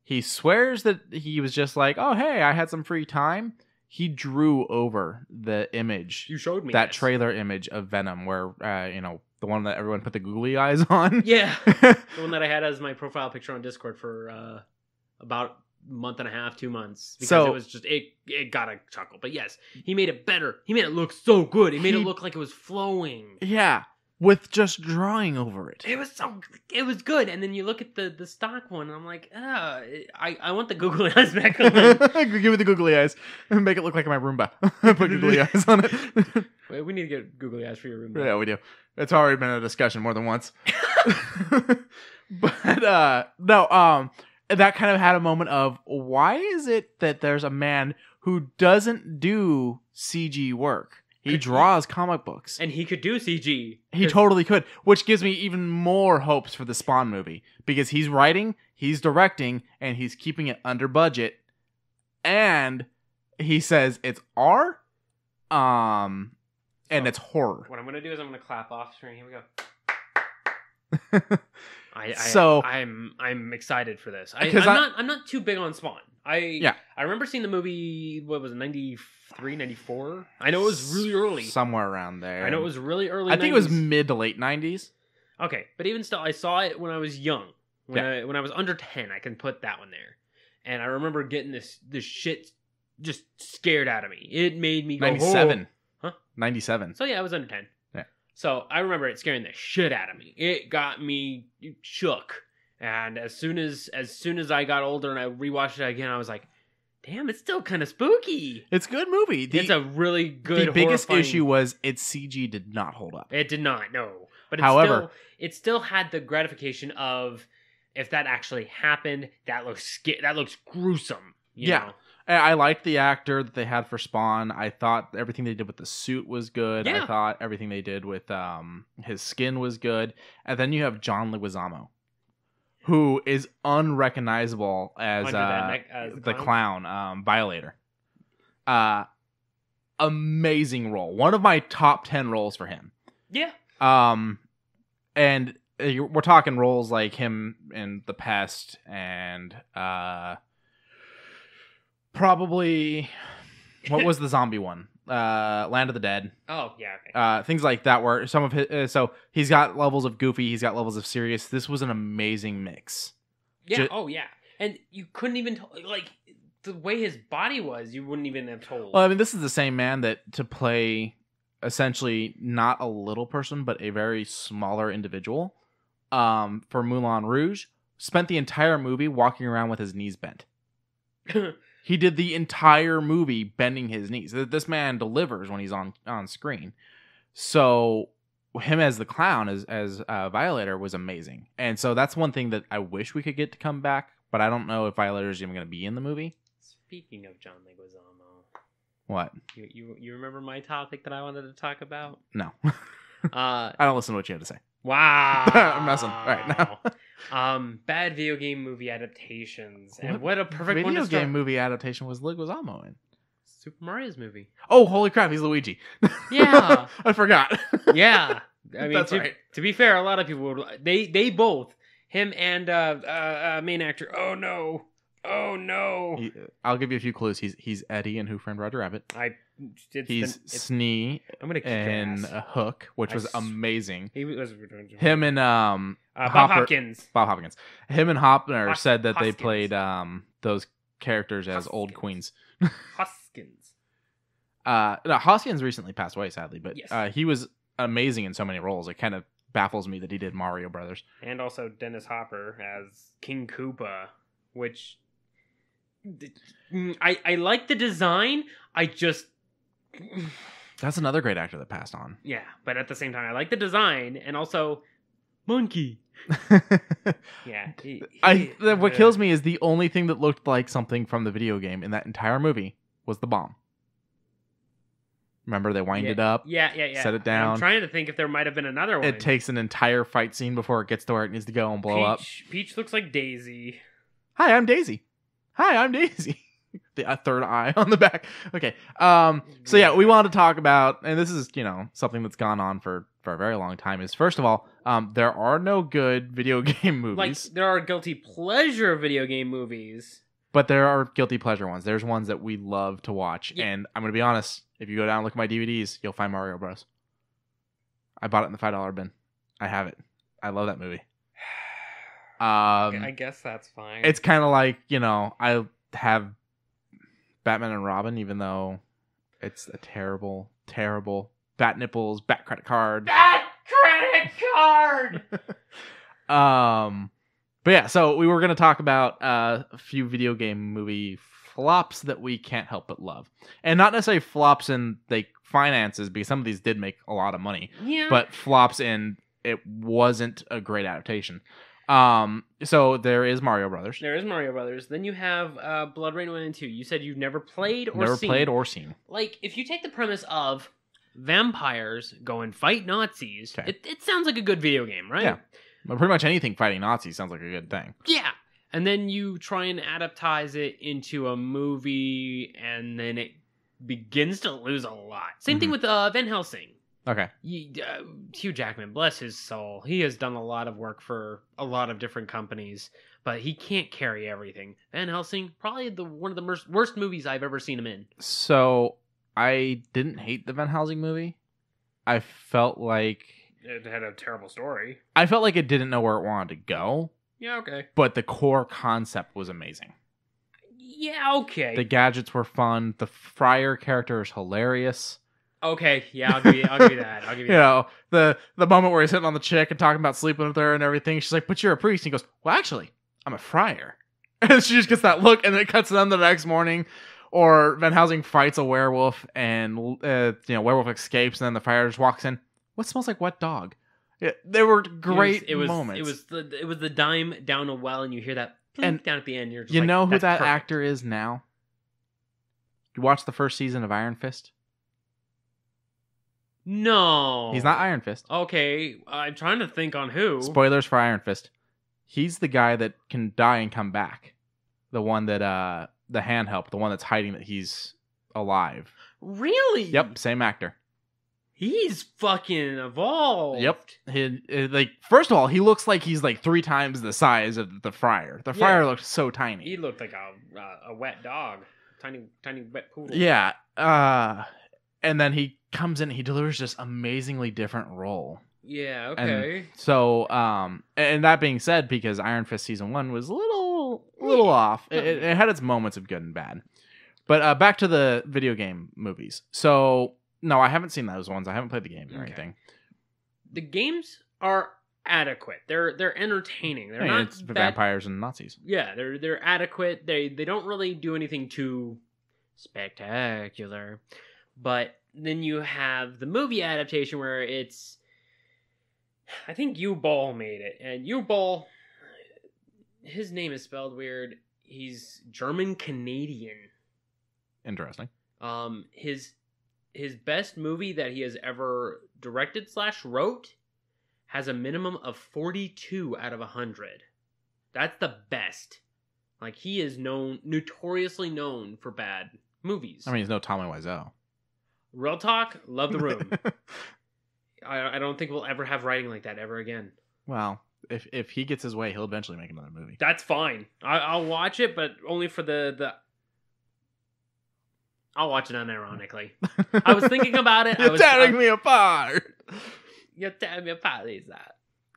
he swears that he was just like, oh, hey, I had some free time. He drew over the image. You showed me that trailer image of Venom where, the one that everyone put the googly eyes on. Yeah. The one that I had as my profile picture on Discord for about a month and a half, 2 months. Because it was just, it got a chuckle. But yes, he made it better. He made it look so good. He made it look like it was flowing. Yeah. With just drawing over it. It was good. And then you look at the stock one, and I'm like, I want the googly eyes back on. Give me the googly eyes. Make it look like my Roomba. Put googly eyes on it. Wait, we need to get googly eyes for your Roomba. Yeah, we do. It's already been a discussion more than once. But, no, that kind of had a moment of, why is it that there's a man who doesn't do CG work? He draws comic books. And he could do CG. He totally could, which gives me even more hopes for the Spawn movie. Because he's writing, he's directing, and he's keeping it under budget. And he says it's R, and it's horror. What I'm going to do is I'm going to clap off screen. Here we go. I'm excited for this. I'm not too big on Spawn. I remember seeing the movie, what was it, 93, 94? I know it was really early. Somewhere around there. I know it was really early. I think it was mid to late 90s. Okay, but even still, I saw it when I was young. When I was under 10, I can put that one there. And I remember getting this shit just scared out of me. It made me go, 97. Oh. Huh? 97. So yeah, I was under 10. Yeah. So I remember it scaring the shit out of me. It got me shook. And as soon as I got older and I rewatched it again, I was like, damn, it's still kind of spooky. It's a good movie. It's a really good. The biggest issue was its CG did not hold up. It did not, no. But however, it still had the gratification of, if that actually happened, that looks gruesome. You know? I liked the actor that they had for Spawn. I thought everything they did with the suit was good. Yeah. I thought everything they did with his skin was good. And then you have John Leguizamo, who is unrecognizable as the clown, Violator. Amazing role. One of my top 10 roles for him. Yeah. And we're talking roles like him in The Pest and probably, what was the zombie one? Land of the Dead. Oh, yeah. Okay. Things like that where some of his... so he's got levels of goofy, he's got levels of serious. This was an amazing mix. Yeah, yeah. And you couldn't even... the way his body was, you wouldn't even have told. Well, I mean, this is the same man that to play essentially not a little person, but a very smaller individual for Moulin Rouge, spent the entire movie walking around with his knees bent. He did the entire movie bending his knees. This man delivers when he's on screen. So him as the clown, as Violator, was amazing. And so that's one thing that I wish we could get to come back, but I don't know if Violator is even going to be in the movie. Speaking of John Leguizamo. What? You remember my topic that I wanted to talk about? No. I don't listen to what you have to say. Wow. I'm messing right now. Bad video game movie adaptations. And what a perfect one to video start. game movie adaptation was Leguizamo in? Super Mario's movie. Oh, holy crap, he's Luigi. Yeah. I forgot. Yeah. I mean, That's right. To be fair, a lot of people would, they both, him and main actor, oh no, Oh no! I'll give you a few clues. He's Eddie in Who Framed Roger Rabbit. He's Snee I'm gonna kick in your ass. Hook, which was amazing. He was Him and Bob Hopkins. Bob Hopkins. Him and Hopner said that they Hoskins. played those characters as old queens. Hoskins. No, Hoskins recently passed away, sadly, but Yes. he was amazing in so many roles. It kind of baffles me that he did Mario Brothers. And also Dennis Hopper as King Koopa, which I like the design. I just That's another great actor that passed on. yeah, but at the same time, I like the design and also Monkey. Yeah. What kills me is the only thing that looked like something from the video game in that entire movie was the bomb. Remember, they wind it up, set it down. I'm trying to think if there might have been another one. It takes an entire fight scene before it gets to where it needs to go and blow up. Peach looks like Daisy. Hi, I'm Daisy. A third eye on the back. Okay. So yeah, we wanted to talk about, and this is, something that's gone on for a very long time, is first of all, there are no good video game movies. Like, there are guilty pleasure video game movies. But there are guilty pleasure ones. There's ones that we love to watch. Yeah. And I'm going to be honest, if you go down and look at my DVDs, you'll find Mario Bros. I bought it in the $5 bin. I have it. I love that movie. I guess that's fine. It's kind of like, I have Batman and Robin, even though it's a terrible, terrible bat nipples, bat credit card. Bat credit card! But yeah, so we were going to talk about a few video game movie flops that we can't help but love. And not necessarily flops in finances, because some of these did make a lot of money. Yeah. But flops in it wasn't a great adaptation. So there is Mario Brothers. Then you have Blood Rain 1 and 2. You said you've never played or seen. Never played or seen. Like, if you take the premise of vampires go and fight Nazis, okay. It sounds like a good video game, right? Yeah. But pretty much anything fighting Nazis sounds like a good thing. Yeah. And then you try and adaptize it into a movie, and then it begins to lose a lot. Same thing with Van Helsing. Okay. Hugh Jackman, bless his soul. He has done a lot of work for a lot of different companies, but he can't carry everything. Van Helsing, probably one of the worst movies I've ever seen him in. So, I didn't hate the Van Helsing movie. I felt like it had a terrible story. I felt like it didn't know where it wanted to go. Yeah, okay. But the core concept was amazing. Yeah, okay. The gadgets were fun. The Friar character is hilarious. Okay, yeah, I'll give you that. I'll give you that. The moment where he's hitting on the chick and talking about sleeping with her and everything. She's like, "But you're a priest." And he goes, "Well, actually, I'm a friar." And she just gets that look, and then it cuts to them the next morning. Or Van Helsing fights a werewolf, and werewolf escapes, and then the friar just walks in. What smells like wet dog? There were great moments. It was the dime down a well, and you hear that and down at the end. You're just you know who that perfect. actor is now? You watched the first season of Iron Fist? No, he's not Iron Fist. Okay, I'm trying to think on who. Spoilers for Iron Fist. He's the guy that can die and come back. The one that the hand help. The one that's hiding that he's alive. Really? Yep, same actor. He's fucking evolved. Yep. First of all, he looks like he's 3 times the size of the friar. The friar looked so tiny. He looked like a wet dog, tiny wet poodle. Yeah. And then he comes in. He delivers just amazingly different role. Yeah. Okay. And so, and that being said, because Iron Fist season 1 was a little off. It had its moments of good and bad. But back to the video game movies. So. No, I haven't seen those ones. I haven't played the games or anything. The games are adequate. They're entertaining. They're not it's vampires and Nazis. Yeah, they're adequate. They don't really do anything too spectacular. But then you have the movie adaptation where it's I think Uwe Boll made it. And Uwe Boll, his name is spelled weird. He's German Canadian. Interesting. His best movie that he has ever directed / wrote has a minimum of 42 out of 100. That's the best. Like, he is notoriously known for bad movies. I mean, he's no Tommy Wiseau. Real talk, love The Room. I don't think we'll ever have writing like that ever again. Well, If he gets his way, he'll eventually make another movie. That's fine. I'll watch it, but only for the. I'll watch it unironically. I was thinking about it. You're tearing me apart. You're tearing me apart, Lisa.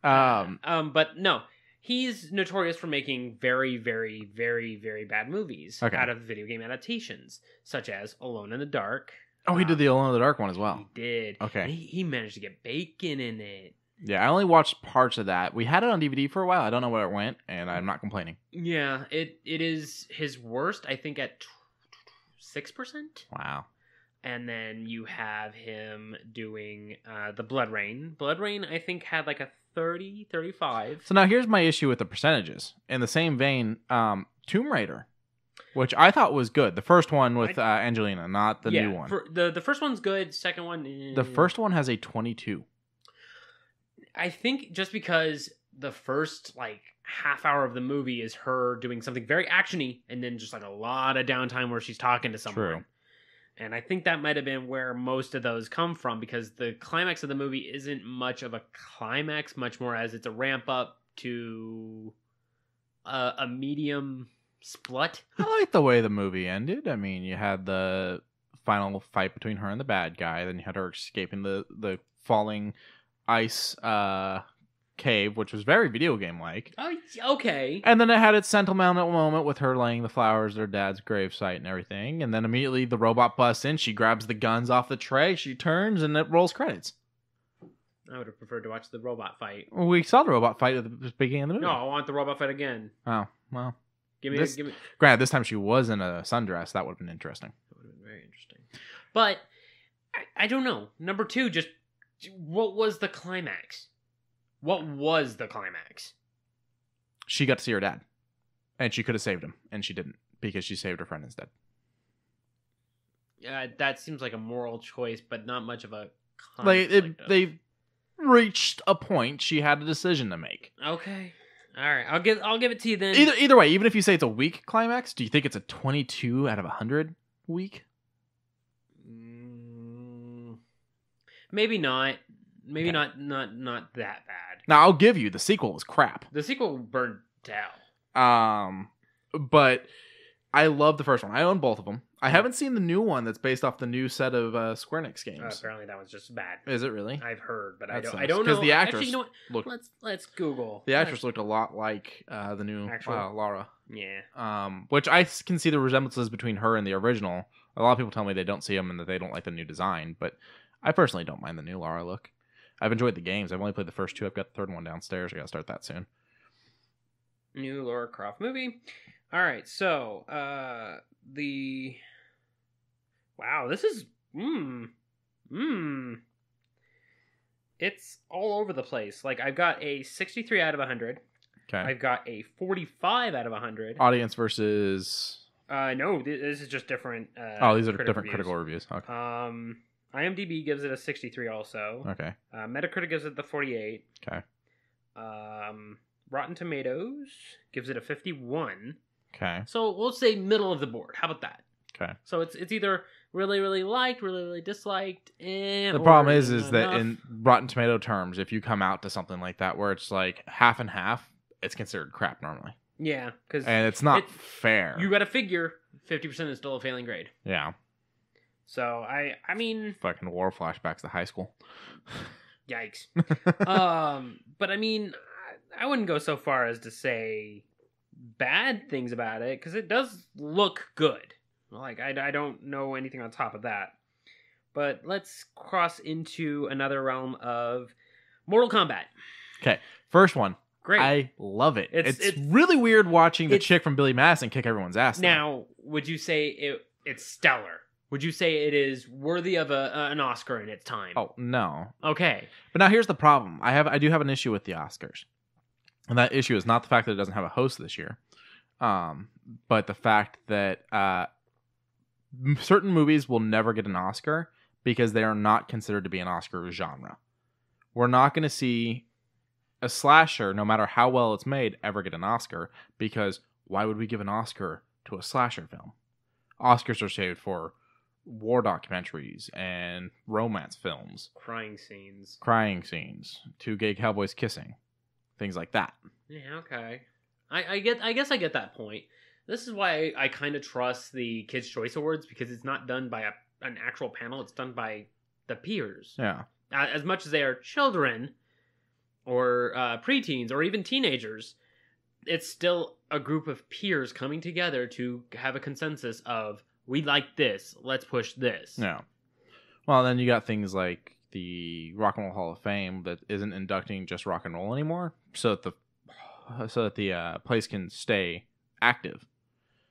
But no, he's notorious for making very, very, very, very bad movies out of video game adaptations, such as Alone in the Dark. Oh, he did the Alone in the Dark one as well. He did. Okay. And he managed to get bacon in it. Yeah, I only watched parts of that. We had it on DVD for a while. I don't know where it went, and I'm not complaining. Yeah, it is his worst, I think, at 6%. Wow. And then you have him doing the Blood Rain. Blood Rain, I think, had like a 30, 35. So now here's my issue with the percentages. In the same vein, Tomb Raider, which I thought was good. The first one with Angelina, not the new one. The first one's good. Second one... The first one has a 22. I think just because the first, like, half hour of the movie is her doing something very actiony and then just, like, a lot of downtime where she's talking to someone. True. And I think that might have been where most of those come from, because the climax of the movie isn't much of a climax, much more as it's a ramp up to a medium split. I like the way the movie ended. I mean, you had the final fight between her and the bad guy, then you had her escaping the falling ice cave, which was very video game like. Oh, okay. And then it had its sentimental moment with her laying the flowers at her dad's gravesite and everything. And then immediately the robot busts in. She grabs the guns off the tray. She turns and it rolls credits. I would have preferred to watch the robot fight. We saw the robot fight at the beginning of the movie. No, I want the robot fight again. Oh, well. Give me. Granted, this time she was in a sundress. That would have been interesting. That would have been very interesting. But I don't know. Number 2, just what was the climax? What was the climax? She got to see her dad. And she could have saved him. And she didn't. Because she saved her friend instead. That seems like a moral choice, but not much of a conflict. They reached a point. She had a decision to make. Okay. All right. I'll give it to you then. Either way, even if you say it's a weak climax, do you think it's a 22 out of 100 weak? Maybe not. Maybe not that bad. Now, I'll give you, the sequel was crap. The sequel burned down. But I love the first one. I own both of them. I haven't seen the new one that's based off the new set of Square Enix games. Apparently that one's just bad. Is it really? I've heard, but That I don't know. Because the actress Actually, you know what? Let's Google. The actress looked a lot like the new Laura. Yeah. Which I can see the resemblances between her and the original. A lot of people tell me they don't see them and that they don't like the new design, but I personally don't mind the new Laura look. I've enjoyed the games. I've only played the first 2. I've got the third one downstairs. I gotta start that soon. New Lara Croft movie. All right, so wow, this is it's all over the place. Like, I've got a 63 out of 100. Okay. I've got a 45 out of 100. Audience versus. No, this is just different. These are different critical reviews. Okay. IMDb gives it a 63 also. Okay. Metacritic gives it the 48. Okay. Rotten Tomatoes gives it a 51. Okay. So we'll say middle of the board. How about that? Okay. So it's either really, really liked, really, really disliked, the problem is that in Rotten Tomato terms, if you come out to something like that where it's like half and half, it's considered crap normally. Yeah, and it's not fair. You got to figure 50% is still a failing grade. Yeah. So I mean, fucking war flashbacks to high school. Yikes. But I mean, I wouldn't go so far as to say bad things about it, because it does look good. Like, I don't know anything on top of that. But let's cross into another realm of Mortal Kombat. Okay, first one. Great. I love it. It's really weird watching the chick from Billy Madison kick everyone's ass. Now, would you say it's stellar? Would you say it is worthy of an Oscar in its time? Oh, no. Okay. But now here's the problem. I do have an issue with the Oscars. And that issue is not the fact that it doesn't have a host this year, but the fact that certain movies will never get an Oscar because they are not considered to be an Oscar genre. We're not going to see a slasher, no matter how well it's made, ever get an Oscar, because why would we give an Oscar to a slasher film? Oscars are saved for war documentaries and romance films. Crying scenes. 2 gay cowboys kissing. things like that. Yeah, okay. I guess I get that point. This is why I kind of trust the Kids' Choice Awards, because it's not done by an actual panel. It's done by the peers. Yeah. As much as they are children or preteens or even teenagers, it's still a group of peers coming together to have a consensus of, we like this, let's push this. Yeah. Well, then you got things like the Rock and Roll Hall of Fame that isn't inducting just rock and roll anymore, so that the place can stay active.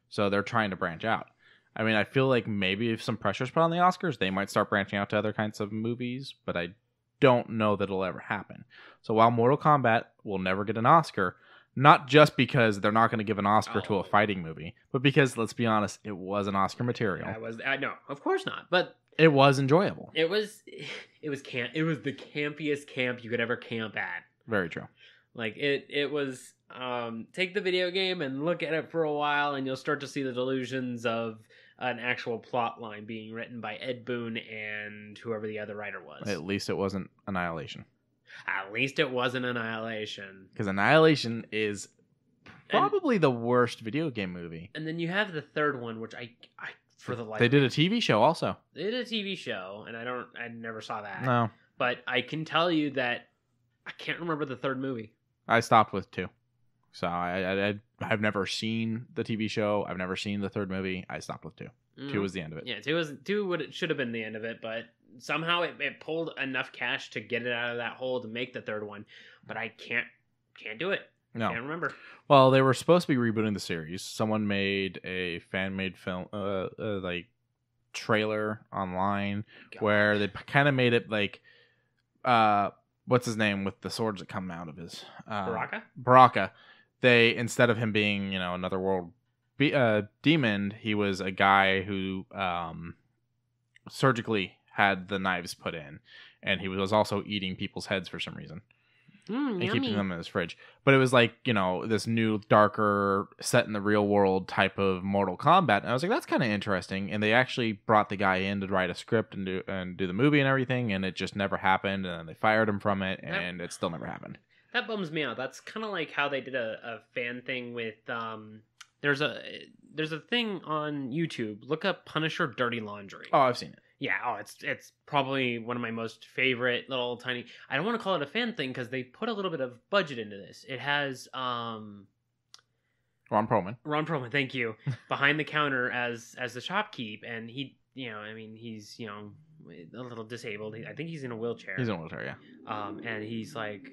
So they're trying to branch out. I mean, I feel like maybe if some pressure's put on the Oscars, they might start branching out to other kinds of movies, but I don't know that it'll ever happen. So while Mortal Kombat will never get an Oscar, not just because they're not going to give an Oscar to a fighting movie, but because, let's be honest, it was an Oscar material. No, of course not. But it was enjoyable. It was camp. It was the campiest camp you could ever camp at. Very true. Like it was. Take the video game and look at it for a while, and you'll start to see the delusions of an actual plot line being written by Ed Boon and whoever the other writer was. At least it wasn't Annihilation. At least it wasn't Annihilation. Because Annihilation is probably the worst video game movie. And then you have the third one, which I for the life. They did a TV show also. They did a TV show, and I never saw that. No. But I can tell you that I can't remember the third movie. I stopped with 2. So I've never seen the TV show. I've never seen the third movie. I stopped with 2. 2 was the end of it. Yeah, 2 should have been the end of it, but somehow it pulled enough cash to get it out of that hole to make the third one. But I can't do it. No. Can't remember. Well, they were supposed to be rebooting the series. Someone made a fan-made film, like trailer online where they kind of made it like, what's his name with the swords that come out of his Baraka. They, instead of him being, another world demon, he was a guy who surgically had the knives put in, and he was also eating people's heads for some reason. And yummy. Keeping them in his fridge. But it was like, this new, darker, set in the real world type of Mortal Kombat. And I was like, that's kind of interesting. And they actually brought the guy in to write a script and do the movie and everything. And it just never happened. And then they fired him from it. And it still never happened. That bums me out. That's kind of like how they did a fan thing with... There's a thing on YouTube. Look up Punisher Dirty Laundry. Oh, I've seen it. Yeah, it's probably one of my most favorite little tiny... I don't want to call it a fan thing because they put a little bit of budget into this. It has... Ron Perlman, thank you. Behind the counter as the shopkeep, and he, he's, a little disabled. I think he's in a wheelchair. He's in a wheelchair, yeah. And he's like,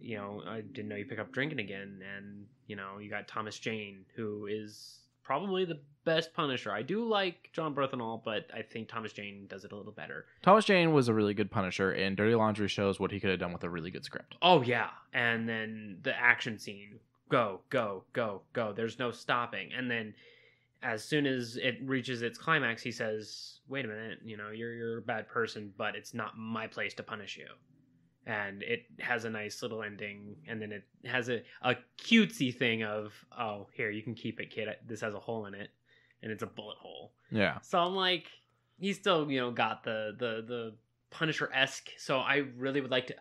I didn't know you pick up drinking again, and, you got Thomas Jane, who is... probably the best Punisher. I do like John Bernthal, but I think Thomas Jane does it a little better. Thomas Jane was a really good Punisher, and Dirty Laundry shows what he could have done with a really good script. Oh, yeah. And then the action scene. Go, go, go, go. There's no stopping. And then as soon as it reaches its climax, he says, wait a minute, you're a bad person, but it's not my place to punish you. And it has a nice little ending, and then it has a cutesy thing of, oh, here, you can keep it, kid. This has a hole in it, and it's a bullet hole. Yeah. So I'm like, he's still, got the Punisher-esque. So I really would like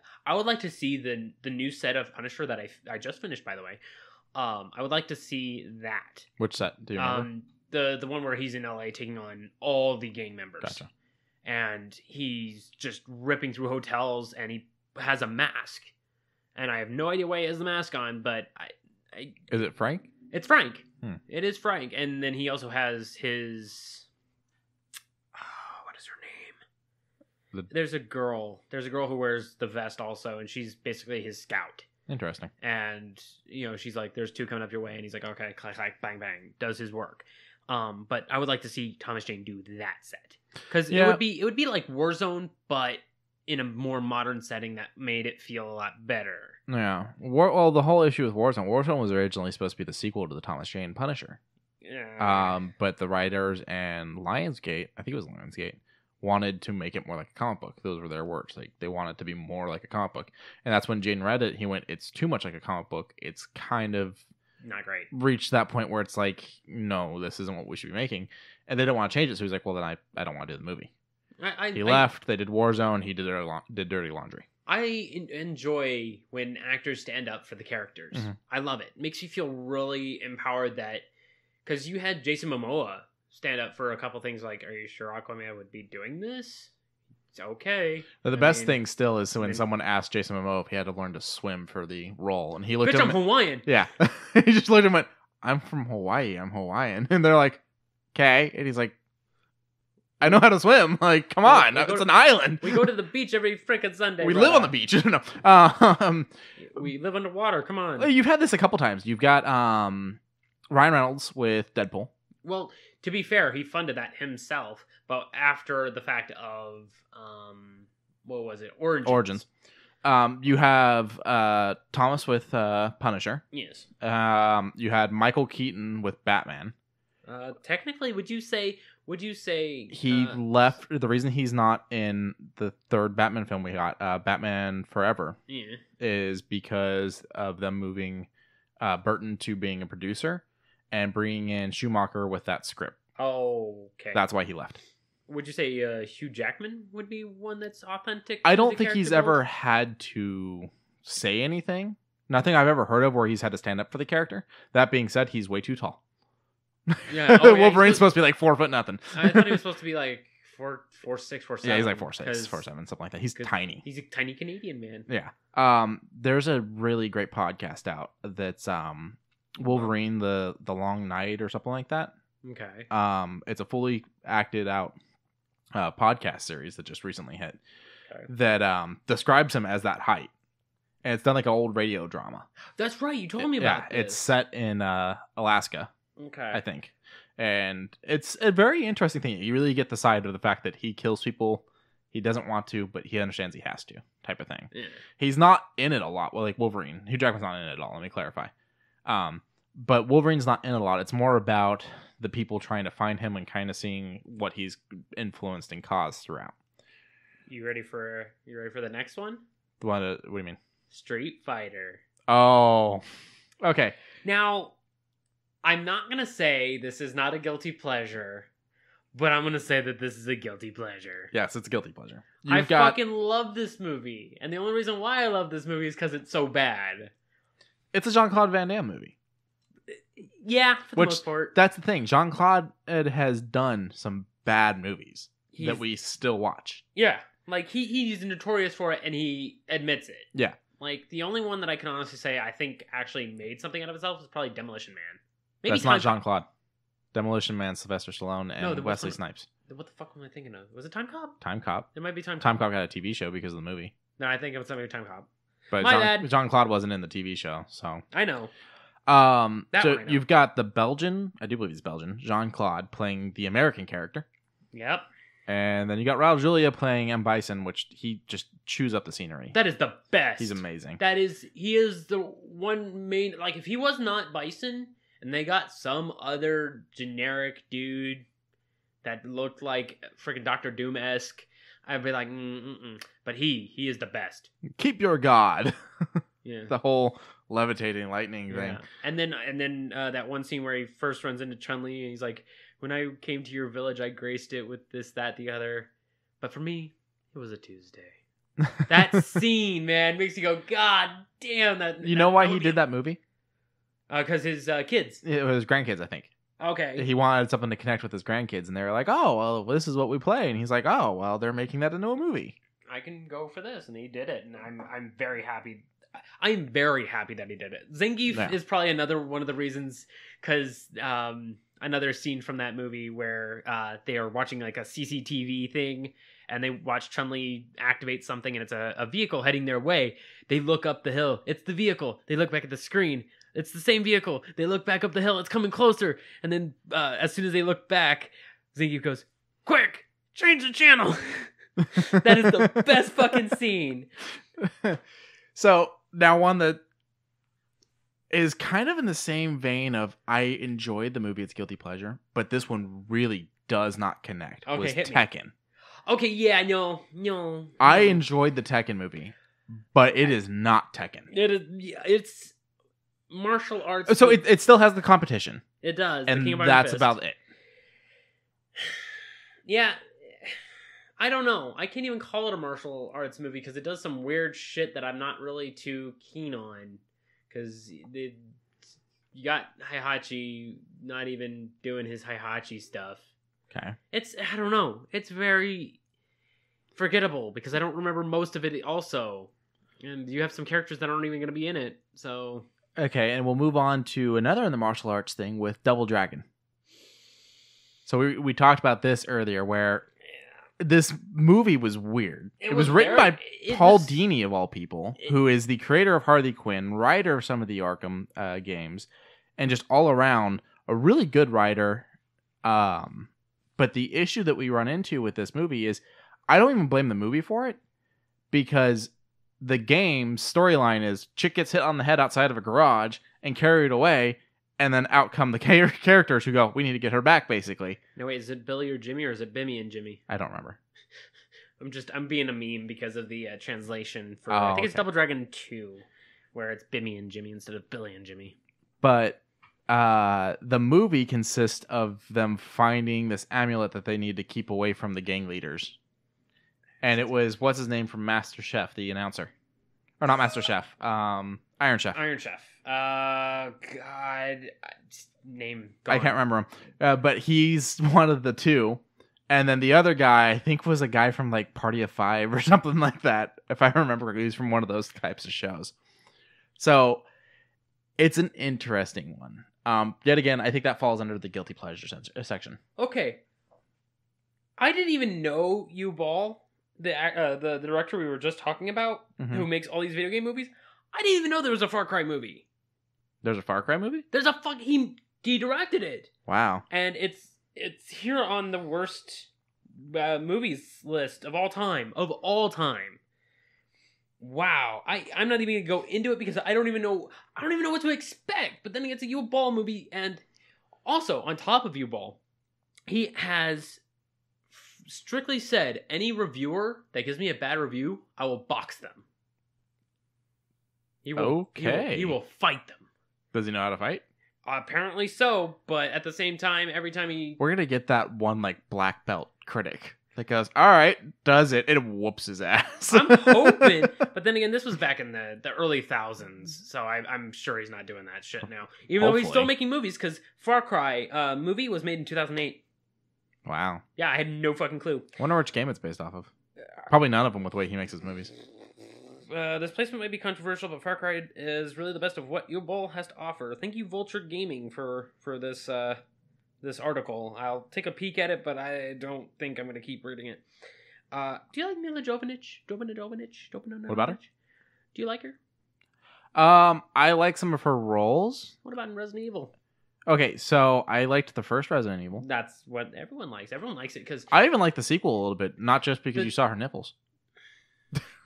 to see the new set of Punisher that I just finished, by the way. I would like to see that. Which set? Do you remember? The one where he's in LA taking on all the gang members. Gotcha. And he's just ripping through hotels, and he has a mask, and I have no idea why he has the mask on, but I is it Frank? It's Frank. It is Frank. And then he also has his what is her name? There's a girl who wears the vest also, and she's basically his scout. Interesting. And she's like, there's 2 coming up your way, and he's like, okay, clack, clack, bang, bang, does his work. But I would like to see Thomas Jane do that set, because it would be like Warzone, but in a more modern setting that made it feel a lot better. Yeah. Well, the whole issue with Warzone was originally supposed to be the sequel to the Thomas Jane Punisher. Yeah. But the writers and Lionsgate, I think it was Lionsgate, wanted to make it more like a comic book. Those were their words. Like, they want it to be more like a comic book. And that's when Jane read it, he went, it's too much like a comic book. It's kind of... not great. Reached that point where it's like, no, this isn't what we should be making. And they don't want to change it, so he's like, well, then I don't want to do the movie. He left. They did Warzone. He did Dirty Laundry. enjoy when actors stand up for the characters. Mm-hmm. I love it. It makes you feel really empowered that because you had Jason Momoa stand up for a couple things like, "Are you sure Aquaman would be doing this?" It's okay. But the best thing still is when someone asked Jason Momoa if he had to learn to swim for the role, and he looked bitch, at him. I'm Hawaiian. Yeah, he just looked at him and went, "I'm from Hawaii. I'm Hawaiian," and they're like, "Okay," and he's like, I know how to swim. Like, come on, it's an island. We go to the beach every freaking Sunday. We live on the beach. No. We live underwater. Come on. You've had this a couple times. You've got Ryan Reynolds with Deadpool. Well, to be fair, he funded that himself, but after the fact of what was it? Origins. You have Thomas with Punisher. Yes. You had Michael Keaton with Batman. Technically, would you say he left? The reason he's not in the third Batman film we got, Batman Forever, is because of them moving Burton to being a producer and bringing in Schumacher with that script. Oh, okay. That's why he left. Would you say Hugh Jackman would be one that's authentic? I don't think he's ever had to say anything. Nothing I've ever heard of where he's had to stand up for the character. That being said, he's way too tall. Yeah, Wolverine's supposed to be like 4 foot nothing. I thought he was supposed to be like 4'6", 4'7". Yeah, he's like 4'6", 4'7", something like that. He's tiny. He's a tiny Canadian man. Yeah. There's a really great podcast out that's Wolverine the Long Night or something like that. Okay. It's a fully acted out podcast series that just recently hit. Okay. That describes him as that height. And it's done like an old radio drama. That's right. You told me about this. It's set in Alaska. Okay. I think. And it's a very interesting thing. You really get the side of the fact that he kills people. He doesn't want to, but he understands he has to, type of thing. Yeah. He's not in it a lot. Well, like Wolverine. Hugh Jackman's not in it at all. Let me clarify. But Wolverine's not in it a lot. It's more about the people trying to find him and kind of seeing what he's influenced and caused throughout. You ready for the next one? What do you mean? Street Fighter. Oh. Okay. Now, I'm not going to say this is not a guilty pleasure, but I'm going to say that this is a guilty pleasure. Yes, it's a guilty pleasure. Fucking love this movie. And the only reason why I love this movie is because it's so bad. It's a Jean-Claude Van Damme movie. Yeah, for the most part. That's the thing. Jean-Claude has done some bad movies that we still watch. Yeah. Like, he's notorious for it, and he admits it. Yeah. Like, the only one that I can honestly say I think actually made something out of itself is probably Demolition Man. Maybe that's not Jean-Claude. Demolition Man, Sylvester Stallone, and Wesley Snipes. What the fuck am I thinking of? Was it Time Cop? Time Cop. It might be Time Cop. Time Cop got a TV show because of the movie. No, I think it was something with Time Cop. But Jean-Claude wasn't in the TV show, so. I know. So you've got the Belgian, I do believe he's Belgian, Jean-Claude playing the American character. Yep. And then you got Raul Julia playing M. Bison, which he just chews up the scenery. That is the best. He's amazing. He is the one main, like, if he was not Bison, and they got some other generic dude that looked like freaking Dr. Doom-esque, I'd be like, But he is the best. Keep your god. Yeah. The whole levitating lightning thing. And then that one scene where he first runs into Chun-Li and he's like, when I came to your village, I graced it with this, that, the other. But for me, it was a Tuesday. That scene, man, makes you go, God damn. You know why he did that movie? Because his kids. It was his grandkids, I think. Okay. He wanted something to connect with his grandkids, and they were like, oh, well, this is what we play. And he's like, oh, well, they're making that into a movie. I can go for this. And he did it. And I'm very happy. I'm very happy that he did it. Zangief is probably another one of the reasons, because another scene from that movie where they are watching like a CCTV thing, and they watch Chun-Li activate something, and it's a vehicle heading their way. They look up the hill. It's the vehicle. They look back at the screen. It's the same vehicle. They look back up the hill. It's coming closer. And then as soon as they look back, Zangief goes, quick, change the channel. That is the best fucking scene. So now one that is kind of in the same vein of I enjoyed the movie, it's guilty pleasure, but this one really does not connect. Okay, was hit Tekken. Me. Okay, yeah, no. I enjoyed the Tekken movie, but it is not Tekken. It's martial arts. So it still has the competition. It does. And that's about it. Yeah. I don't know. I can't even call it a martial arts movie because it does some weird shit that I'm not really too keen on. Because you got Heihachi not even doing his Heihachi stuff. Okay. I don't know. It's very forgettable because I don't remember most of it also. And you have some characters that aren't even going to be in it. So. Okay, and we'll move on to another in the martial arts thing with Double Dragon. So we talked about this earlier where this movie was weird. It was written by Paul Dini, of all people, who is the creator of Harley Quinn, writer of some of the Arkham games, and just all around a really good writer. But the issue that we run into with this movie is I don't even blame the movie for it because the game's storyline is chick gets hit on the head outside of a garage and carried away, and then out come the characters who go, we need to get her back, basically. No, wait, is it Billy or Jimmy, or is it Bimmy and Jimmy? I don't remember. I'm being a meme because of the translation for, I think it's Double Dragon 2, where it's Bimmy and Jimmy instead of Billy and Jimmy. But the movie consists of them finding this amulet that they need to keep away from the gang leaders. And it was, what's his name from Master Chef, the announcer? Or not Master Chef, Iron Chef. Iron Chef. God. Name gone. I can't remember him. But he's one of the two. And then the other guy, I think, was a guy from like Party of Five or something like that. If I remember correctly, he's from one of those types of shows. So it's an interesting one. Yet again, I think that falls under the guilty pleasure section. Okay. I didn't even know Uwe Boll, the director we were just talking about, who makes all these video game movies. I didn't even know there was a Far Cry movie. There's a Far Cry movie? There's a he directed it. Wow. And it's here on the worst movies list of all time. Wow. I'm not even gonna go into it because I don't even know what to expect. But then it's a Uwe Boll movie, and also on top of Uwe Boll, he has strictly said any reviewer that gives me a bad review, I will box them. He will fight them. Does he know how to fight? Apparently so, but at the same time, every time we're gonna get that one like black belt critic that goes, all right, does it, it whoops his ass. I'm hoping, but then again, this was back in the early thousands, so I'm sure he's not doing that shit now. Even though he's still making movies, because Far Cry movie was made in 2008. Wow. Yeah, I had no fucking clue. Wonder which game it's based off of. Probably none of them with the way he makes his movies. This placement may be controversial, but Far Cry is really the best of what Uwe Boll has to offer. Thank you, Vulture Gaming, for this this article. I'll take a peek at it, but I don't think I'm going to keep reading it. Do you like Mila Jovovich? What about her? Do you like her? I like some of her roles. What about in Resident Evil? Okay, so I liked the first Resident Evil. That's what everyone likes. Everyone likes it because I even like the sequel a little bit, not just because you saw her nipples.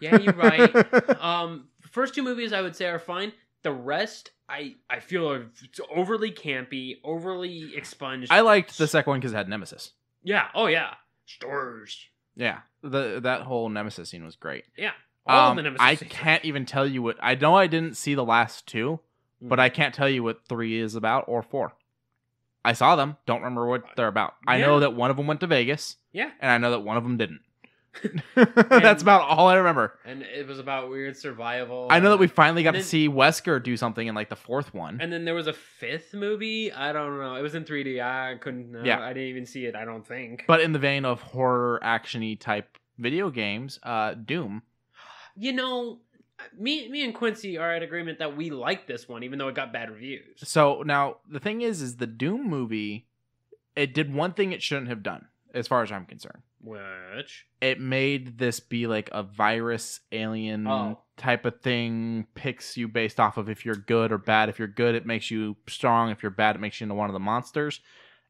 Yeah, you're right. The first two movies I would say are fine. The rest, I feel it's overly campy, overly expunged. I liked the second one because it had Nemesis. Yeah. Oh yeah. Stars. Yeah. That whole Nemesis scene was great. Yeah. All of the Nemesis I scenes. can't even tell you what. I know I didn't see the last two, but I can't tell you what 3 is about or 4. I saw them. Don't remember what they're about. I know that one of them went to Vegas. Yeah. And I know that one of them didn't. That's about all I remember. And it was about weird survival. I know that we finally got to see Wesker do something in like the 4th one. And then there was a 5th movie. I don't know. It was in 3D. I couldn't. I didn't even see it. I don't think. But in the vein of horror action-y type video games, Doom. You know, me and Quincy are at agreement that we like this one, even though it got bad reviews. So now the thing is the Doom movie, it did one thing it shouldn't have done, as far as I'm concerned. Which? It made this be like a virus alien type of thing, picks you based off of if you're good or bad. If you're good, it makes you strong. If you're bad, it makes you into one of the monsters.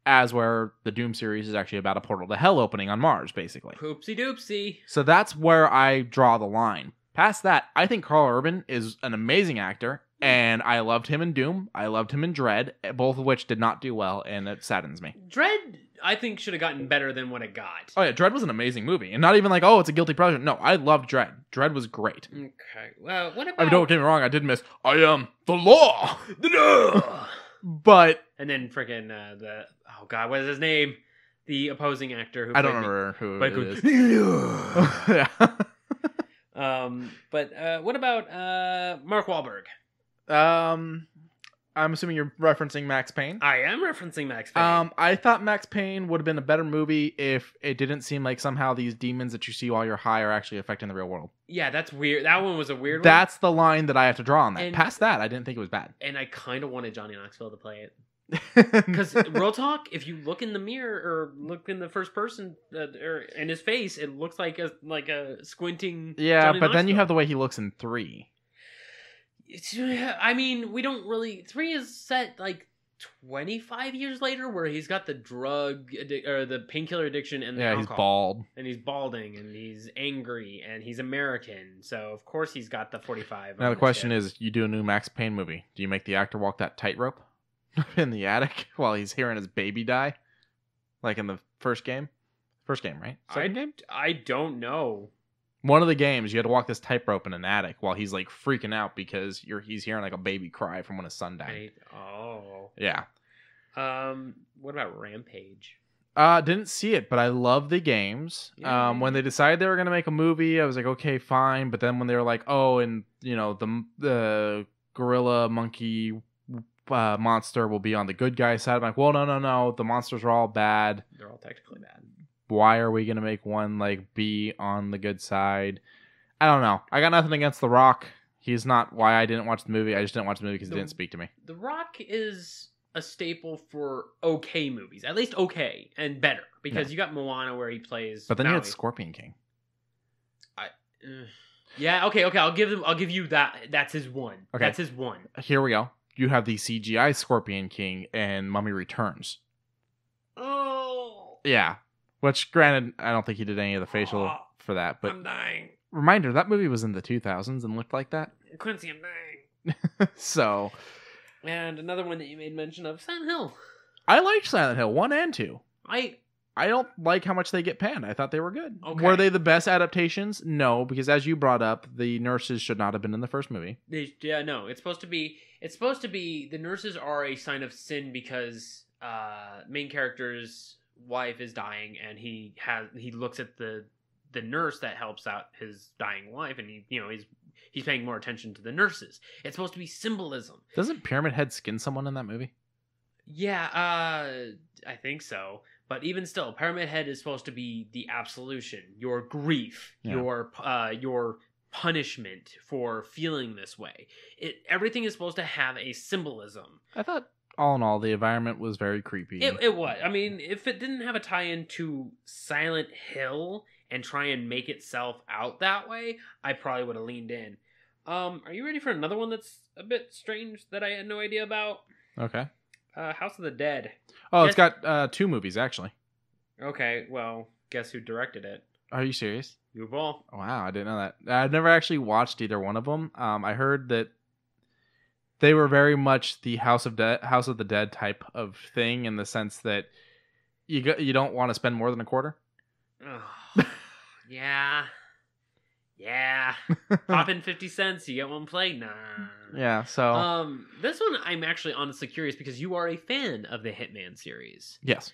As where the Doom series is actually about a portal to hell opening on Mars, basically. Poopsie doopsie. So that's where I draw the line. Past that, I think Carl Urban is an amazing actor, and I loved him in Doom. I loved him in Dread, both of which did not do well, and it saddens me. Dread, I think, should have gotten better than what it got. Oh yeah, Dread was an amazing movie, and not even like, oh, it's a guilty pleasure. No, I loved Dread. Dread was great. Okay, well, what about... I mean, don't get me wrong, I did miss, I am the law! The law! But... And then freaking, oh god, what is his name? the opposing actor who I don't played remember who but it goes, is. Yeah. But what about Mark Wahlberg? I'm assuming you're referencing Max Payne. I am referencing Max Payne. I thought Max Payne would have been a better movie if it didn't seem like somehow these demons that you see while you're high are actually affecting the real world. Yeah, that's weird. That one was a weird one. That's the line that I have to draw on that. And- Past that, I didn't think it was bad. And I kind of wanted Johnny Knoxville to play it. Because real talk, if you look in the mirror or look in the first person or in his face, it looks like a squinting. Yeah, Johnny but then you Knoxville. have the way he looks in 3. I mean, we don't really. 3 is set like 25 years later, where he's got the or the painkiller addiction and the Yeah, he's alcohol. bald. And he's balding and he's angry and he's American, so of course he's got the 45. Now the question is, you do a new Max Payne movie. Do you make the actor walk that tightrope in the attic while he's hearing his baby die? Like in the first game? First game, right? Second game? I don't know. One of the games, you had to walk this tightrope in an attic while he's like freaking out because he's hearing like a baby cry from when his son died. Oh. Yeah. What about Rampage? Didn't see it, but I love the games. Yeah. When they decided they were gonna make a movie, I was like, okay, fine. But then when they were like, oh, and you know the gorilla monkey monster will be on the good guy side, I'm like, well, no, the monsters are all bad. They're all technically bad. Why are we gonna make one like be on the good side? I don't know. I got nothing against The Rock. He's not why I didn't watch the movie. I just didn't watch the movie because it didn't speak to me. The Rock is a staple for okay movies, at least okay and better, because you got Moana where he plays. But then Maui. you had Scorpion King. Yeah. Okay. I'll give you that. That's his one. Okay. That's his one. Here we go. You have the CGI Scorpion King and Mummy Returns. Oh. Yeah. Which, granted, I don't think he did any of the facial for that. But I'm dying. reminder, that movie was in the 2000s and looked like that. Quincy, I'm dying. So, And another one that you made mention of, Silent Hill. I liked Silent Hill 1 and 2. I don't like how much they get panned. I thought they were good. Okay. Were they the best adaptations? No, because as you brought up, the nurses should not have been in the first movie. no. It's supposed to be the nurses are a sign of sin because main character's wife is dying and he looks at the nurse that helps out his dying wife and he's paying more attention to the nurses. It's supposed to be symbolism. Doesn't Pyramid Head skin someone in that movie? Yeah, I think so. But even still, Pyramid Head is supposed to be the absolution, your grief, your punishment for feeling this way. Everything is supposed to have a symbolism. I thought, all in all, the environment was very creepy. It was. I mean, if it didn't have a tie-in to Silent Hill and try and make itself out that way, I probably would have leaned in. Are you ready for another one that's a bit strange that I had no idea about? Okay. House of the Dead. Oh, it's got 2 movies, actually. Okay, well, guess who directed it? Are you serious? Uwe Boll. Wow, I didn't know that. I've never actually watched either one of them. I heard that they were very much the House of the Dead type of thing, in the sense that you don't want to spend more than a quarter. Oh, yeah. Pop in 50 cents, you get one play. Nah. Yeah. So. This one I'm actually honestly curious because you are a fan of the Hitman series. Yes.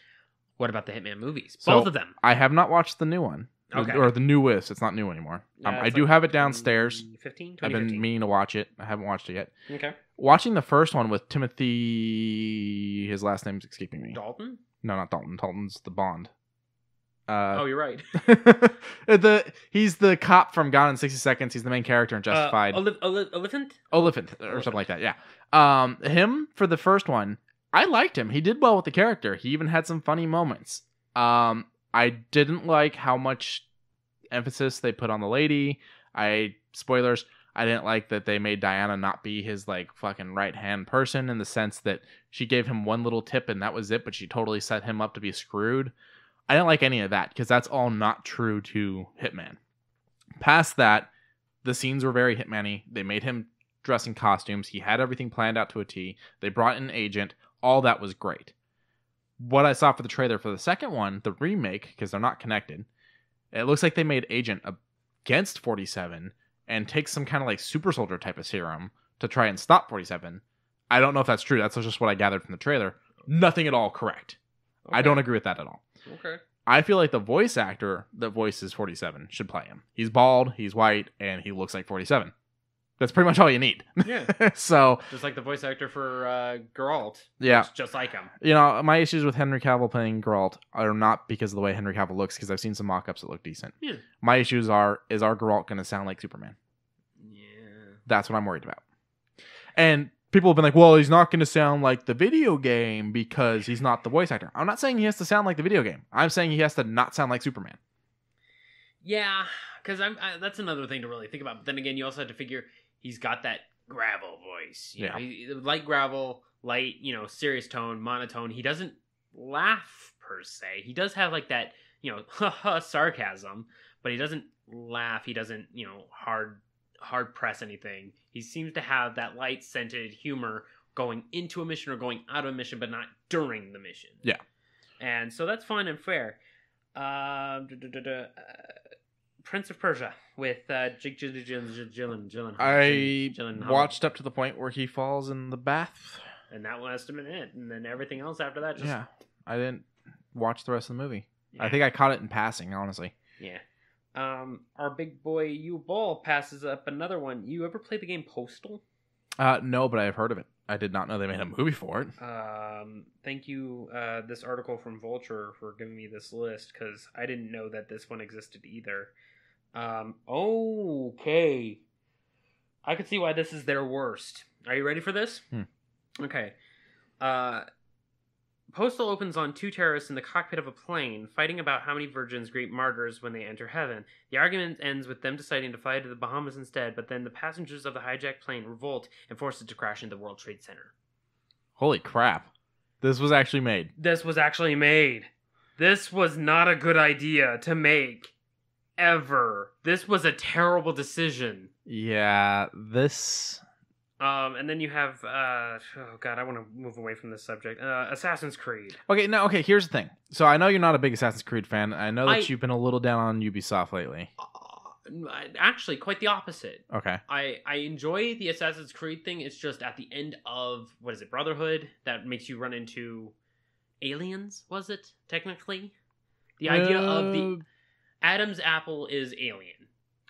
What about the Hitman movies? So, Both of them. I have not watched the new one. Okay. Or the newest. It's not new anymore. I do have it downstairs. 15? I've been meaning to watch it. I haven't watched it yet. Okay. Watching the first one with Timothy... His last name's escaping me. Dalton? No, not Dalton. Dalton's the Bond. Oh, you're right. He's the cop from Gone in 60 Seconds. He's the main character in Justified. Oliphant or something like that. Yeah. Him for the first one, I liked him. He did well with the character. He even had some funny moments. I didn't like how much emphasis they put on the lady. Spoilers. I didn't like that they made Diana not be his like fucking right hand person, in the sense that she gave him one little tip and that was it, but she totally set him up to be screwed. I didn't like any of that because that's all not true to Hitman. Past that, the scenes were very Hitman-y. They made him dress in costumes. He had everything planned out to a T. They brought in an agent. All that was great. What I saw for the trailer for the second one, the remake, because they're not connected, it looks like they made Agent against 47 and take some kind of like super soldier type of serum to try and stop 47. I don't know if that's true. That's just what I gathered from the trailer. Nothing at all correct. Okay. I don't agree with that at all. Okay. I feel like the voice actor that voices 47 should play him. He's bald, he's white, and he looks like 47. That's pretty much all you need. Yeah. So just like the voice actor for Geralt. Yeah. Just like him. My issues with Henry Cavill playing Geralt are not because of the way Henry Cavill looks, because I've seen some mock-ups that look decent. Yeah. My issues is our Geralt going to sound like Superman? Yeah. That's what I'm worried about. And people have been like, well, he's not going to sound like the video game because he's not the voice actor. I'm not saying he has to sound like the video game. I'm saying he has to not sound like Superman. Yeah, because that's another thing to really think about. But then again, you also have to figure he's got that gravel voice. You know, light gravel, light, serious tone, monotone. He doesn't laugh per se. He does have like that, sarcasm, but he doesn't laugh. He doesn't, hard press anything. He seems to have that light scented humor going into a mission or going out of a mission, but not during the mission. Yeah. And so that's fine and fair. Prince of Persia with Jake Gyllenhaal. I watched up to the point where he falls in the bath. And that must have been it. And then everything else after that just... Yeah. I didn't watch the rest of the movie. Yeah. I think I caught it in passing, honestly. Yeah. Our big boy Uwe Boll passes up another one. You ever play the game Postal? No, but I've heard of it. I did not know they made a movie for it. Thank you, this article from Vulture, for giving me this list, because I didn't know that this one existed either. Okay. I could see why this is their worst. Are you ready for this? Okay. Postal opens on two terrorists in the cockpit of a plane, fighting about how many virgins greet martyrs when they enter heaven. The argument ends with them deciding to fly to the Bahamas instead, but then the passengers of the hijacked plane revolt and force it to crash into the World Trade Center. Holy crap. This was actually made. This was actually made. This was not a good idea to make. Ever. This was a terrible decision. Yeah, this... And then you have, oh god, I want to move away from this subject. Assassin's Creed. Okay, here's the thing. So I know you're not a big Assassin's Creed fan. I know that you've been a little down on Ubisoft lately. Actually, quite the opposite. Okay. I enjoy the Assassin's Creed thing. It's just at the end of, Brotherhood, that makes you run into aliens, was it, technically? The idea of the... Adam's apple is alien.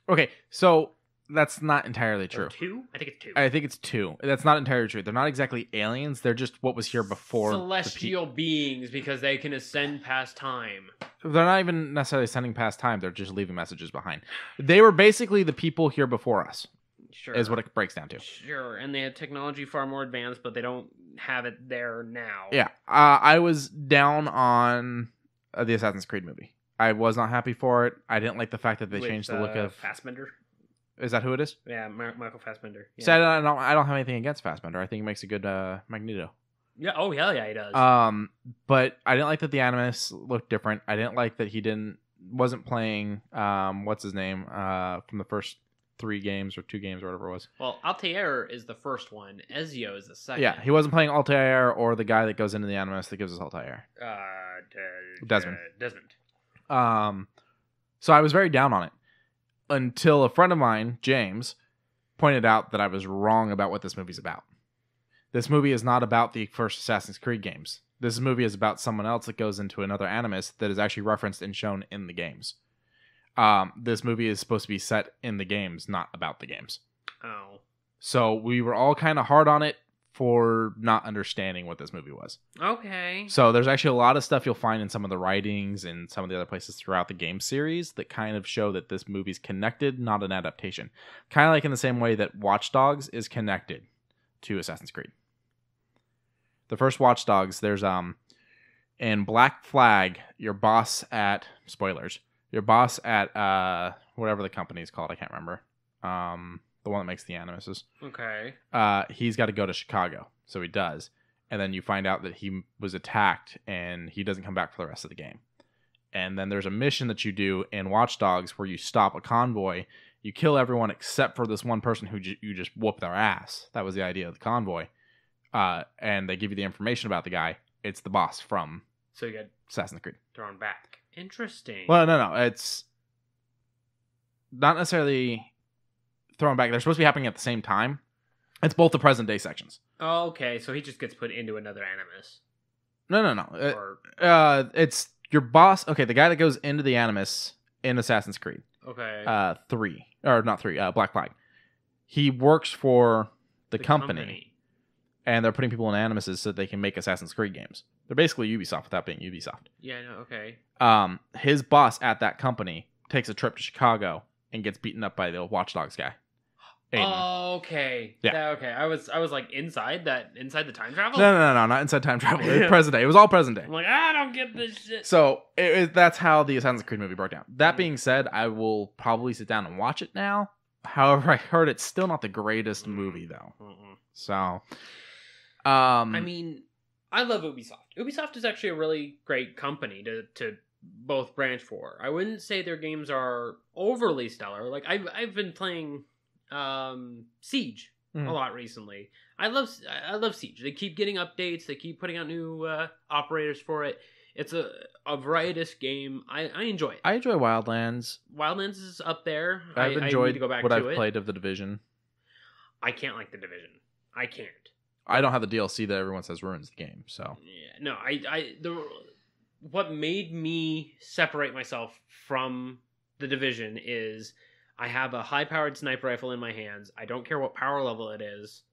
Okay, so... That's not entirely true. Or two? I think it's two. I think it's two. That's not entirely true. They're not exactly aliens. They're just what was here before. Celestial beings, because they can ascend past time. They're not even necessarily ascending past time. They're just leaving messages behind. They were basically the people here before us. Sure. Is what it breaks down to. Sure, and they had technology far more advanced, but they don't have it there now. Yeah. I was down on the Assassin's Creed movie. I was not happy for it. I didn't like the fact that they changed the look of... Fassbender? Is that who it is? Yeah, Michael Fassbender. Yeah. So I don't have anything against Fassbender. I think he makes a good Magneto. Yeah. Oh, hell yeah, he does. But I didn't like that the Animus looked different. I didn't like that he wasn't playing what's his name from the first 3 games or 2 games or whatever it was. Well, Altair is the first one. Ezio is the second. Yeah, he wasn't playing Altair or the guy that goes into the Animus that gives us Altair. Desmond. So I was very down on it. Until a friend of mine, James, pointed out that I was wrong about what this movie's about. This movie is not about the first Assassin's Creed games. This movie is about someone else that goes into another Animus that is actually referenced and shown in the games. This movie is supposed to be set in the games, not about the games. Oh. So we were all kind of hard on it for not understanding what this movie was. Okay. So there's actually a lot of stuff you'll find in some of the writings and some of the other places throughout the game series that kind of show that this movie's connected, not an adaptation. Kind of like in the same way that Watch Dogs is connected to Assassin's Creed. The first Watch Dogs, there's in Black Flag, your boss at whatever the company is called, I can't remember. The one that makes the Animuses. Okay. He's got to go to Chicago. So he does. And then you find out that he was attacked and he doesn't come back for the rest of the game. And then there's a mission that you do in Watch Dogs where you stop a convoy. You kill everyone except for this one person who you just whoop their ass. That was the idea of the convoy. And they give you the information about the guy. It's the boss from So you get Assassin's Creed. Thrown back. Interesting. Well, no. It's not necessarily... thrown back. They're supposed to be happening at the same time. It's both the present day sections. Oh, okay, so he just gets put into another Animus. No. Or... It's your boss. Okay, the guy that goes into the Animus in Assassin's Creed. Okay. 3 or not 3. Black Flag. He works for the company, and they're putting people in Animuses so that they can make Assassin's Creed games. They're basically Ubisoft without being Ubisoft. Yeah, no, okay. His boss at that company takes a trip to Chicago and gets beaten up by the Watch Dogs guy. Aiden. Oh, okay. Yeah. Okay. I was like inside the time travel? No, not inside time travel. It was present day. It was all present day. I'm like, I don't get this shit. So that's how the Assassin's Creed movie broke down. That being said, I will probably sit down and watch it now. However, I heard it's still not the greatest movie though. So, I mean, I love Ubisoft. Ubisoft is actually a really great company to both branch for. I wouldn't say their games are overly stellar. Like I've been playing Siege a lot recently. I love Siege. They keep getting updates. They keep putting out new operators for it. It's a varietous game. I enjoy it. I enjoy Wildlands. Wildlands is up there. I've enjoyed I need to go back what to I've it. played of The Division. I can't like The Division. I can't. I don't have the DLC that everyone says ruins the game. So yeah, no, what made me separate myself from The Division is I have a high-powered sniper rifle in my hands. I don't care what power level it is.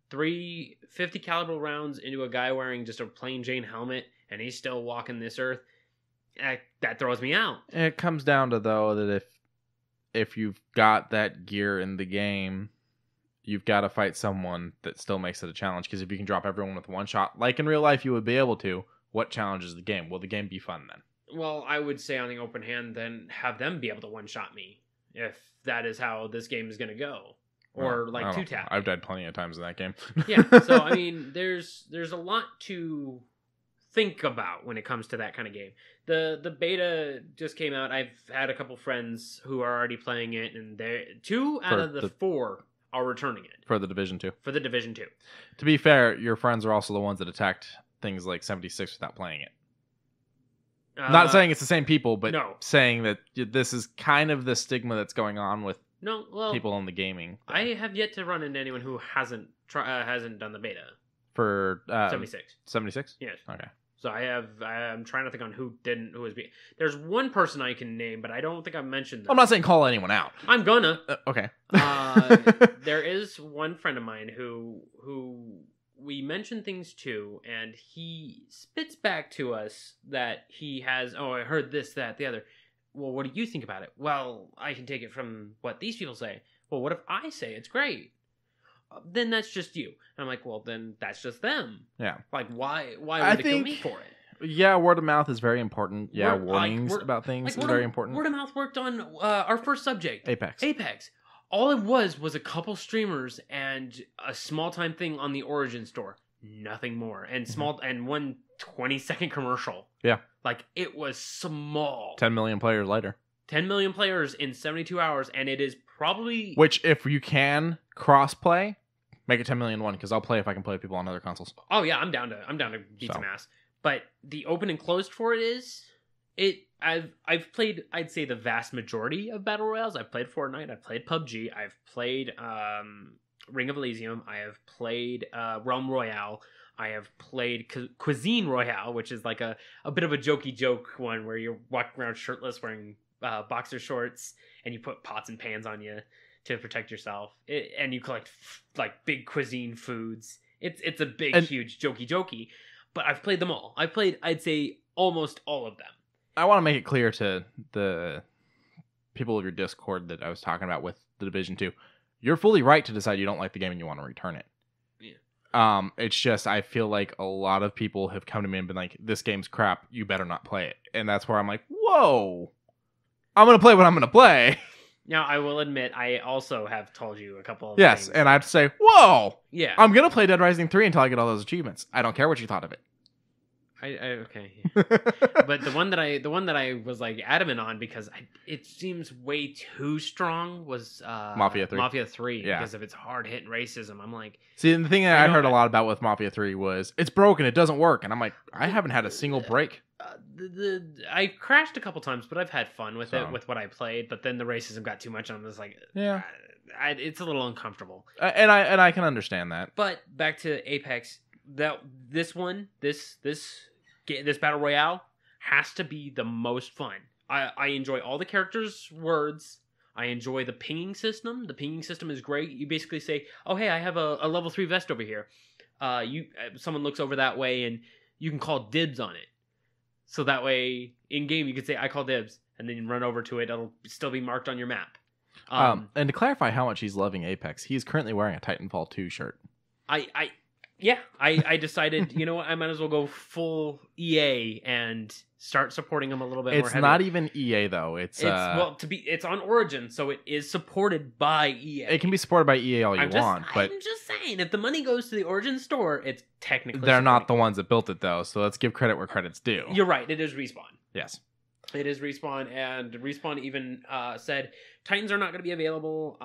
3 50 caliber rounds into a guy wearing just a plain Jane helmet, and he's still walking this earth. That throws me out. it comes down to though that if you've got that gear in the game, you've got to fight someone that still makes it a challenge. Because if you can drop everyone with one shot, like in real life you would be able to, what challenges the game? Will the game be fun then? Well, I would say on the open hand, then have them be able to one-shot me, if that is how this game is going to go. Or like two-tap. I've died plenty of times in that game. Yeah, so I mean, there's a lot to think about when it comes to that kind of game. The beta just came out. I've had a couple friends who are already playing it, and 2 out of the 4 are returning it. For The Division 2. For The Division 2. To be fair, your friends are also the ones that attacked things like 76 without playing it. Not saying it's the same people, but saying that this is kind of the stigma that's going on with people in the gaming. I have yet to run into anyone who hasn't done the beta. For 76. 76? Yes. Okay. So I'm trying to think on who was there's one person I can name, but I don't think I've mentioned them. I'm not saying call anyone out. I'm gonna. Okay. There is one friend of mine who we mention things to, and he spits back to us that he has, I heard this, that, the other. Well, what do you think about it? Well, I can take it from what these people say. Well, what if I say it's great? Then that's just you. And I'm like, well, then that's just them. Yeah. Like, why would they kill me for it? Yeah, word of mouth is very important. Yeah, warnings about things is very important. Word of mouth worked on our first subject. Apex. All it was a couple streamers and a small-time thing on the Origin store. Nothing more. And and one 20-second commercial. Yeah. Like, it was small. 10 million players later. 10 million players in 72 hours, and it is probably... Which, if you can cross-play, make it 10 million one, because I'll play if I can play with people on other consoles. Oh, yeah, I'm down to beat some ass. But the open and closed for it is... I've played, I'd say, the vast majority of Battle Royales. I've played Fortnite, I've played PUBG, I've played Ring of Elysium, I have played Realm Royale, I have played Cuisine Royale, which is like a bit of a jokey joke one where you're walking around shirtless wearing boxer shorts and you put pots and pans on you to protect yourself. And you collect like big cuisine foods. It's a big, huge jokey. But I've played them all. I've played, I'd say, almost all of them. I want to make it clear to the people of your Discord that I was talking about with The Division 2. You're fully right to decide you don't like the game and you want to return it. Yeah. It's just, I feel like a lot of people have come to me and been like, this game's crap, you better not play it. And that's where I'm like, whoa, I'm going to play what I'm going to play. Now, I will admit, I also have told you a couple of things. And I have to say, whoa, yeah, I'm going to play Dead Rising 3 until I get all those achievements. I don't care what you thought of it. Okay, but the one that I was like adamant on because it seems way too strong was Mafia 3. Mafia 3 because of its hard hitting racism. I'm like, see, and the thing that I heard a lot about with Mafia 3 was it's broken, it doesn't work, and I'm like, I haven't had a single break. I crashed a couple times, but I've had fun with it with what I played. But then the racism got too much, and I was like, it's a little uncomfortable. And I can understand that. But back to Apex, this battle royale has to be the most fun. I enjoy all the characters' words. I enjoy the pinging system. The pinging system is great. You basically say, "Oh, hey, I have a level 3 vest over here." Someone looks over that way, and you can call dibs on it. So that way, in game, you could say, "I call dibs," and then you run over to it. It'll still be marked on your map. And to clarify how much he's loving Apex, he's currently wearing a Titanfall 2 shirt. I decided, you know what, I might as well go full EA and start supporting them a little bit more. It's not even EA though. It's on Origin, so it is supported by EA. It can be supported by EA all you want, but I'm just saying, if the money goes to the Origin store, it's technically they're not the ones that built it though. So let's give credit where credit's due. You're right. It is Respawn. Yes. It is Respawn, and Respawn even said Titans are not going to be available.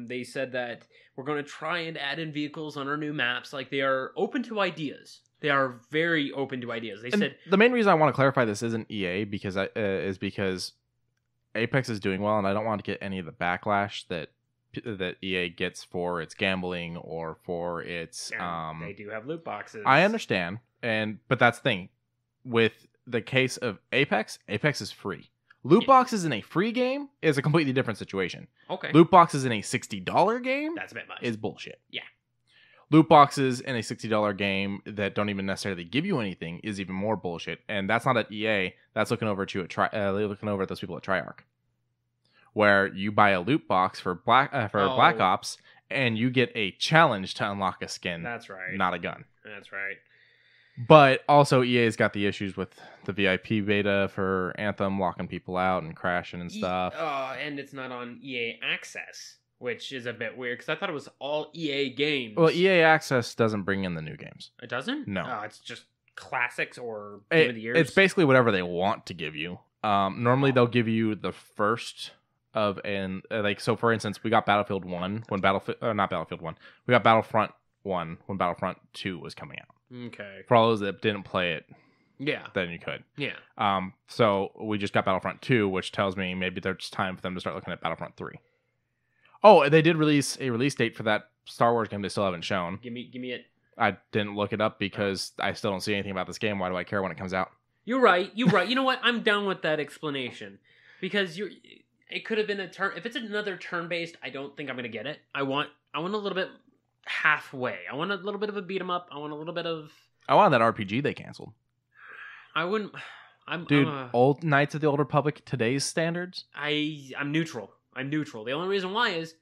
They said that we're going to try and add in vehicles on our new maps. Like, they are open to ideas. They are very open to ideas. They said the main reason I want to clarify this isn't EA is because Apex is doing well, and I don't want to get any of the backlash that EA gets for its gambling or for its. They do have loot boxes. I understand, but that's the thing with the case of Apex is free. Loot boxes in a free game is a completely different situation. Okay. Loot boxes in a $60 game that's a bit much. Is bullshit. Yeah. Loot boxes in a $60 game that don't even necessarily give you anything is even more bullshit. And that's not at EA. That's looking over at looking over at those people at Treyarch, where you buy a loot box for Black Ops and you get a challenge to unlock a skin. That's right. Not a gun. That's right. But also EA's got the issues with the VIP beta for Anthem locking people out and crashing and stuff. And it's not on EA Access, which is a bit weird because I thought it was all EA games. Well, EA Access doesn't bring in the new games. It doesn't? No. It's just classics or Game of the Years? It's basically whatever they want to give you. Normally they'll give you the first of so for instance, we got Battlefield 1 when not Battlefield 1. We got Battlefront 1 when Battlefront 2 was coming out. Okay. For all those that didn't play it, yeah, then you could. Yeah. So we just got Battlefront 2, which tells me maybe there's time for them to start looking at Battlefront 3. Oh, they did release a release date for that Star Wars game they still haven't shown. Give me it. I didn't look it up because I still don't see anything about this game. Why do I care when it comes out? You're right. You know what? I'm down with that explanation because it could have been a turn. If it's another turn-based, I don't think I'm going to get it. I want a little bit halfway. I want a little bit of a beat 'em up. I want a little bit of. I wanted that RPG they canceled. I wouldn't. Old Knights of the Old Republic, today's standards. I'm neutral. The only reason why is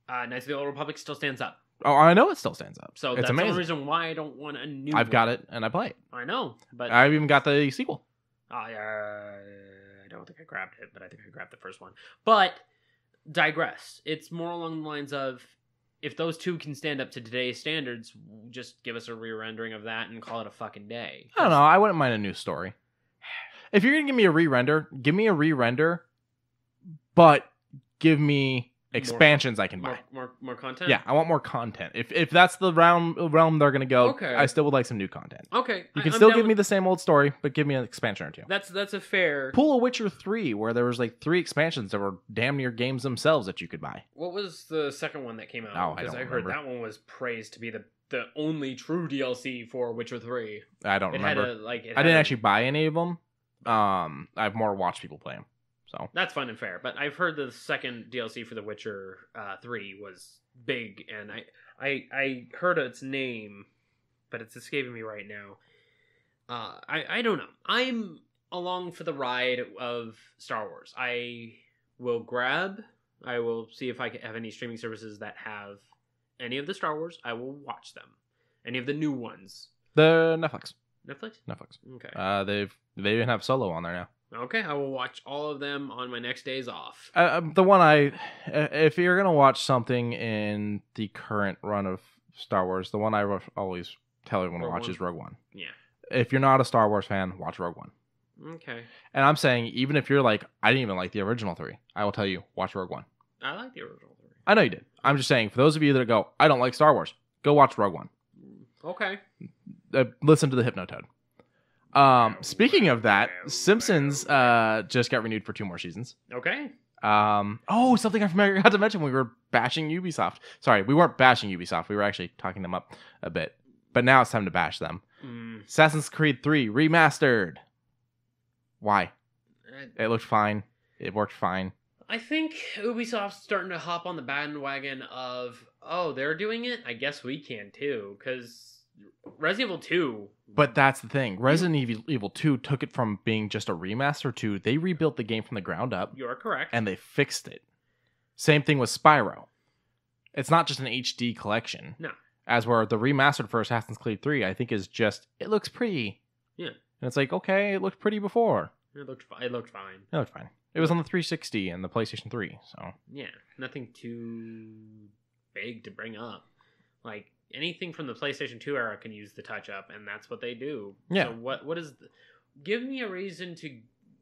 Knights of the Old Republic still stands up. Oh, I know it still stands up. So it's that's amazing. the only reason why I don't want a new. I've got it and I play it. I know, but I've even got the sequel. I don't think I grabbed it, but I think I grabbed the first one. But digress. It's more along the lines of, if those two can stand up to today's standards, just give us a re-rendering of that and call it a fucking day. I don't know. I wouldn't mind a new story. If you're going to give me a re-render, give me a re-render, but give me expansions I can buy. More content? Yeah, I want more content. If that's the realm they're going to go, okay. I still would like some new content. Okay. You can still give me the same old story, but give me an expansion or two. That's a fair... Pull a Witcher 3, where there was like 3 expansions that were damn near games themselves that you could buy. What was the second one that came out? Oh, because I heard that one was praised to be the only true DLC for Witcher 3. I don't remember. I didn't actually buy any of them. I've more watched people play them. So that's fun and fair, but I've heard the second DLC for The Witcher 3 was big, and I heard its name, but it's escaping me right now. I don't know. I'm along for the ride of Star Wars. I will see if I have any streaming services that have any of the Star Wars. I will watch them. Any of the new ones. The Netflix. Okay. They even have Solo on there now. Okay, I will watch all of them on my next days off. The one if you're gonna watch something in the current run of Star Wars, the one I always tell everyone to watch is Rogue One. Yeah. If you're not a Star Wars fan, watch Rogue One. Okay. And I'm saying, even if you're like, I didn't even like the original 3, I will tell you, watch Rogue One. I like the original 3. I know you did. I'm just saying, for those of you that go, I don't like Star Wars, go watch Rogue One. Okay. Listen to the Hypnotoad. Speaking of that, Simpsons just got renewed for 2 more seasons. Okay. Something I forgot to mention when we were bashing Ubisoft. Sorry, we weren't bashing Ubisoft. We were actually talking them up a bit. But now it's time to bash them. Assassin's Creed 3 Remastered. Why? Uh, It looked fine. It worked fine. I think Ubisoft's starting to hop on the bandwagon of, oh, they're doing it? I guess we can too. Because Resident Evil 2... But that's the thing. Resident Evil 2 took it from being just a remaster to they rebuilt the game from the ground up. You're correct. And they fixed it. Same thing with Spyro. It's not just an HD collection. No. As where the remastered for Assassin's Creed 3, I think is just, it looks pretty. Yeah. And it's like, okay, it looked pretty before. It looked fine. It looked fine. It was on the 360 and the PlayStation 3, so. Yeah, nothing too big to bring up. Like, anything from the PlayStation 2 era can use the touch-up, and that's what they do. Yeah. So what is... Give me a reason to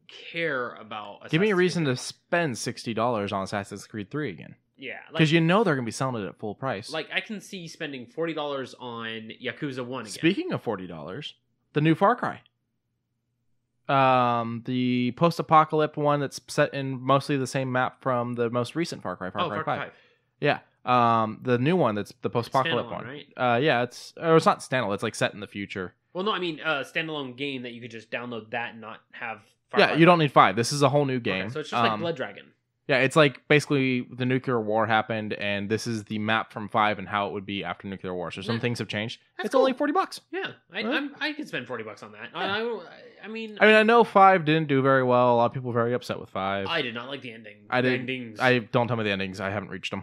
care about Assassin's Give me a reason Creed. to spend $60 on Assassin's Creed 3 again. Yeah. Because you know they're going to be selling it at full price. Like, I can see spending $40 on Yakuza 1 again. Speaking of $40, the new Far Cry. The post-apocalypse one that's set in mostly the same map from the most recent Far Cry, Far Cry 5. Yeah. The new one that's the post-apocalypse one. Right? Yeah, it's not standalone. It's like set in the future. Well, no, I mean standalone game that you could just download that and not have. You don't need 5. This is a whole new game. Okay, so it's just like Blood Dragon. Yeah, it's like basically the nuclear war happened, and this is the map from 5 and how it would be after nuclear war. So some things have changed. It's only $40. Yeah, I could spend $40 on that. Yeah. I mean, I know 5 didn't do very well. A lot of people were very upset with 5. I did not like the ending. Endings. Don't tell me the endings. I haven't reached them.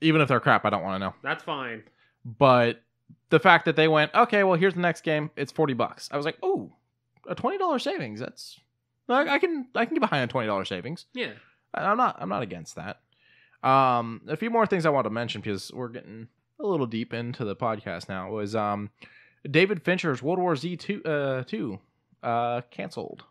Even if they're crap, I don't want to know. That's fine. But the fact that they went, okay, well, here's the next game. It's $40. I was like, oh, a $20 savings. That's I can get behind a $20 savings. Yeah, I'm not against that. A few more things I want to mention because we're getting a little deep into the podcast now. Was David Fincher's World War Z 2 canceled?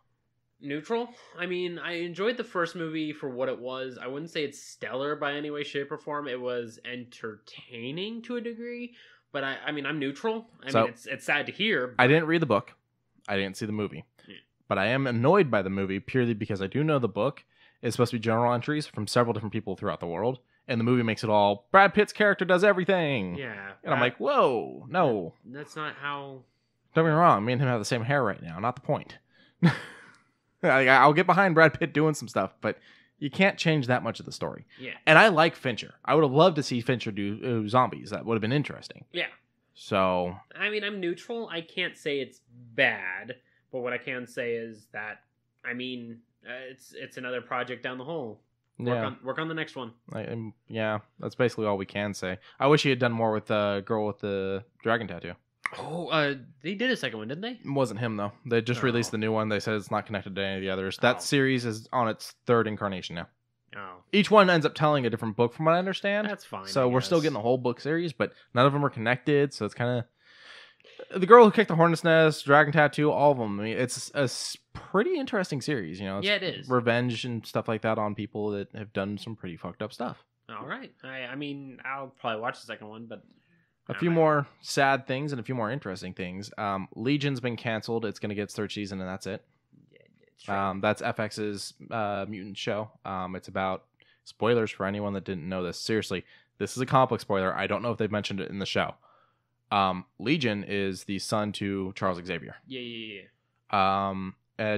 Neutral. I mean, I enjoyed the first movie for what it was. I wouldn't say it's stellar by any way, shape, or form. It was entertaining to a degree, but I mean, I'm neutral. I mean, it's sad to hear. But... I didn't read the book. I didn't see the movie. Yeah. But I am annoyed by the movie purely because I do know the book is supposed to be journal entries from several different people throughout the world, and the movie makes it all Brad Pitt's character does everything. Yeah. And I'm like, whoa, no. That's not how... Don't get me wrong. Me and him have the same hair right now. Not the point. I'll get behind Brad Pitt doing some stuff, but you can't change that much of the story. Yeah. And I like Fincher. I would have loved to see Fincher do zombies. That would have been interesting. Yeah. So... I mean, I'm neutral. I can't say it's bad, but what I can say is that, I mean, it's another project down the hole. Work on the next one. Yeah, that's basically all we can say. I wish he had done more with the girl with the dragon tattoo. Oh, they did a second one, didn't they? It wasn't him, though. They just released the new one. They said it's not connected to any of the others. That series is on its 3rd incarnation now. Oh. Each one ends up telling a different book from what I understand. That's fine. So we're still getting the whole book series, but none of them are connected, so it's kind of... The girl who kicked the hornet's nest, dragon tattoo, all of them. I mean, it's a pretty interesting series, you know. It's it is. Revenge and stuff like that on people that have done some pretty fucked up stuff. All right. I mean, I'll probably watch the second one, but... A few more sad things and a few more interesting things. Legion's been canceled. It's going to get its 3rd season, and that's it. That's FX's mutant show. It's about spoilers for anyone that didn't know this. Seriously, this is a comic book spoiler. I don't know if they've mentioned it in the show. Legion is the son to Charles Xavier. Yeah.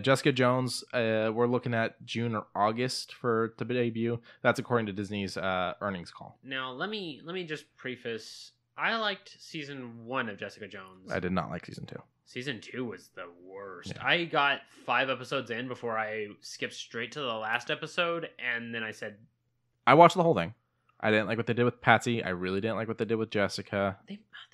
Jessica Jones, we're looking at June or August for the debut. That's according to Disney's earnings call. Now, let me just preface... I liked season 1 of Jessica Jones. I did not like season 2. Season 2 was the worst. Yeah. I got 5 episodes in before I skipped straight to the last episode, and then I said... I watched the whole thing. I didn't like what they did with Patsy. I really didn't like what they did with Jessica.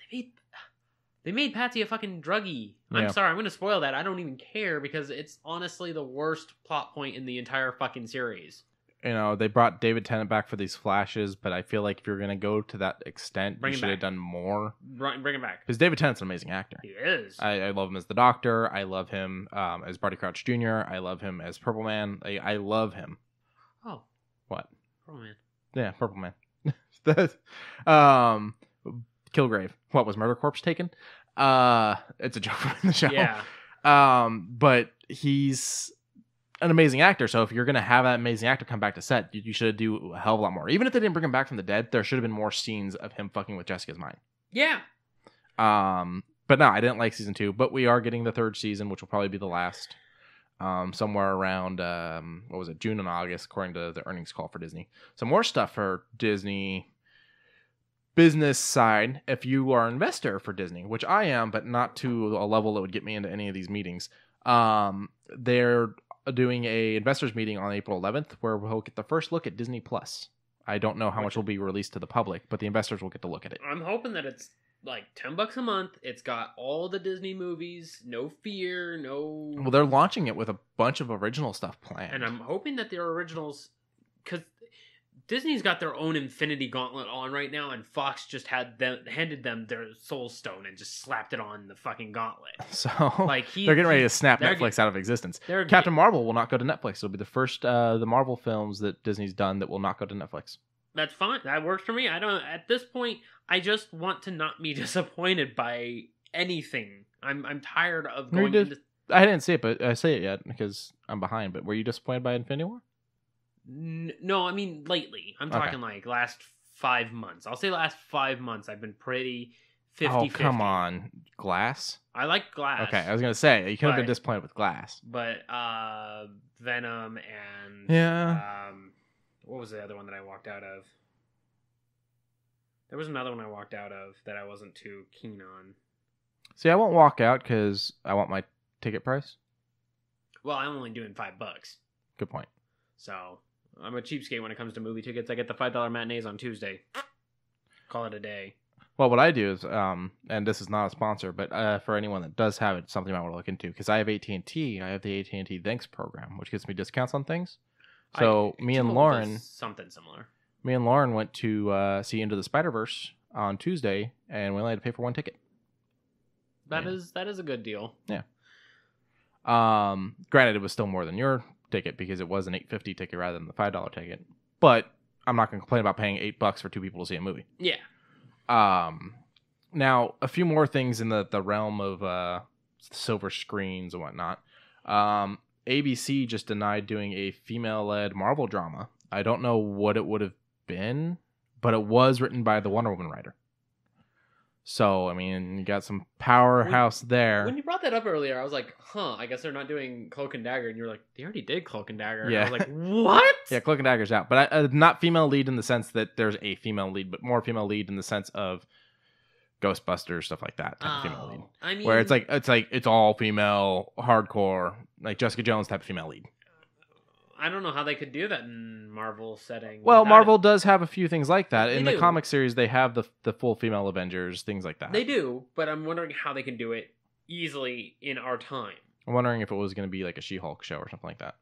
They made Patsy a fucking druggie. Yeah. I'm sorry, I'm going to spoil that. I don't even care, because it's honestly the worst plot point in the entire fucking series. You know, they brought David Tennant back for these flashes, but I feel like if you're going to go to that extent, you should have done more. Bring him back. Because David Tennant's an amazing actor. He is. I love him as the Doctor. I love him as Barty Crouch Jr. I love him as Purple Man. I love him. Oh. What? Purple Man. Yeah, Purple Man. Kilgrave. What, was Murder Corpse taken? It's a joke from the show. Yeah. But he's... an amazing actor, so if you're going to have that amazing actor come back to set, you should do a hell of a lot more. Even if they didn't bring him back from the dead, there should have been more scenes of him fucking with Jessica's mind. Yeah. But no, I didn't like season 2, but we are getting the 3rd season, which will probably be the last. somewhere around what was it, June and August, according to the earnings call for Disney. So more stuff for Disney business side. If you are an investor for Disney, which I am, but not to a level that would get me into any of these meetings, they're doing a investors meeting on April 11th where we'll get the first look at Disney Plus. I don't know how much will be released to the public, but the investors will get to look at it. I'm hoping that it's like $10 a month. It's got all the Disney movies, no fear, no... Well, they're launching it with a bunch of original stuff planned. And I'm hoping that their originals... Because Disney's got their own Infinity Gauntlet on right now, and Fox just handed them their Soul Stone and just slapped it on the fucking gauntlet. So like they're getting ready to snap Netflix out of existence. Captain Marvel will not go to Netflix. It'll be the first the Marvel films that Disney's done that will not go to Netflix. That's fine. That works for me. I don't. At this point, I just want to not be disappointed by anything. I'm tired of going into... I didn't see it, but I say it yet because I'm behind. But were you disappointed by Infinity War? No, I mean lately. I'm talking like last 5 months. I'll say last 5 months. I've been pretty 50-50. Oh, come on. Glass? I like Glass. Okay, I was going to say, you could have been disappointed with Glass. But Venom and... Yeah. What was the other one that I walked out of? There was another one I walked out of that I wasn't too keen on. See, I won't walk out because I want my ticket price. Well, I'm only doing $5. Good point. So... I'm a cheapskate when it comes to movie tickets. I get the $5 matinees on Tuesday. Call it a day. Well, what I do is, and this is not a sponsor, but for anyone that does have it, something I want to look into, because I have AT&T. I have the AT&T Thanks program, which gives me discounts on things. So me and Lauren, something similar. Me and Lauren went to see Into the Spider-Verse on Tuesday, and we only had to pay for one ticket. That is a good deal. Yeah. Granted, it was still more than your ticket because it was an $8.50 ticket rather than the $5 ticket. But I'm not going to complain about paying $8 for two people to see a movie. Yeah. Now, a few more things in the realm of silver screens and whatnot. ABC just denied doing a female-led Marvel drama. I don't know what it would have been, but it was written by the Wonder Woman writer. So, I mean, you got some powerhouse there. When you brought that up earlier, I was like, I guess they're not doing Cloak and Dagger. And you're like, they already did Cloak and Dagger. Yeah. And I was like, what? Yeah, Cloak and Dagger's out. But not female lead in the sense that there's a female lead, but more female lead in the sense of Ghostbusters, stuff like that type of female lead. I mean... Where it's all female, hardcore, like Jessica Jones type of female lead. I don't know how they could do that in Marvel setting. Well, Marvel does have a few things like that. They in do. The comic series, they have the full female Avengers, things like that. They do, but I'm wondering how they can do it easily in our time. I'm wondering if it was going to be like a She-Hulk show or something like that.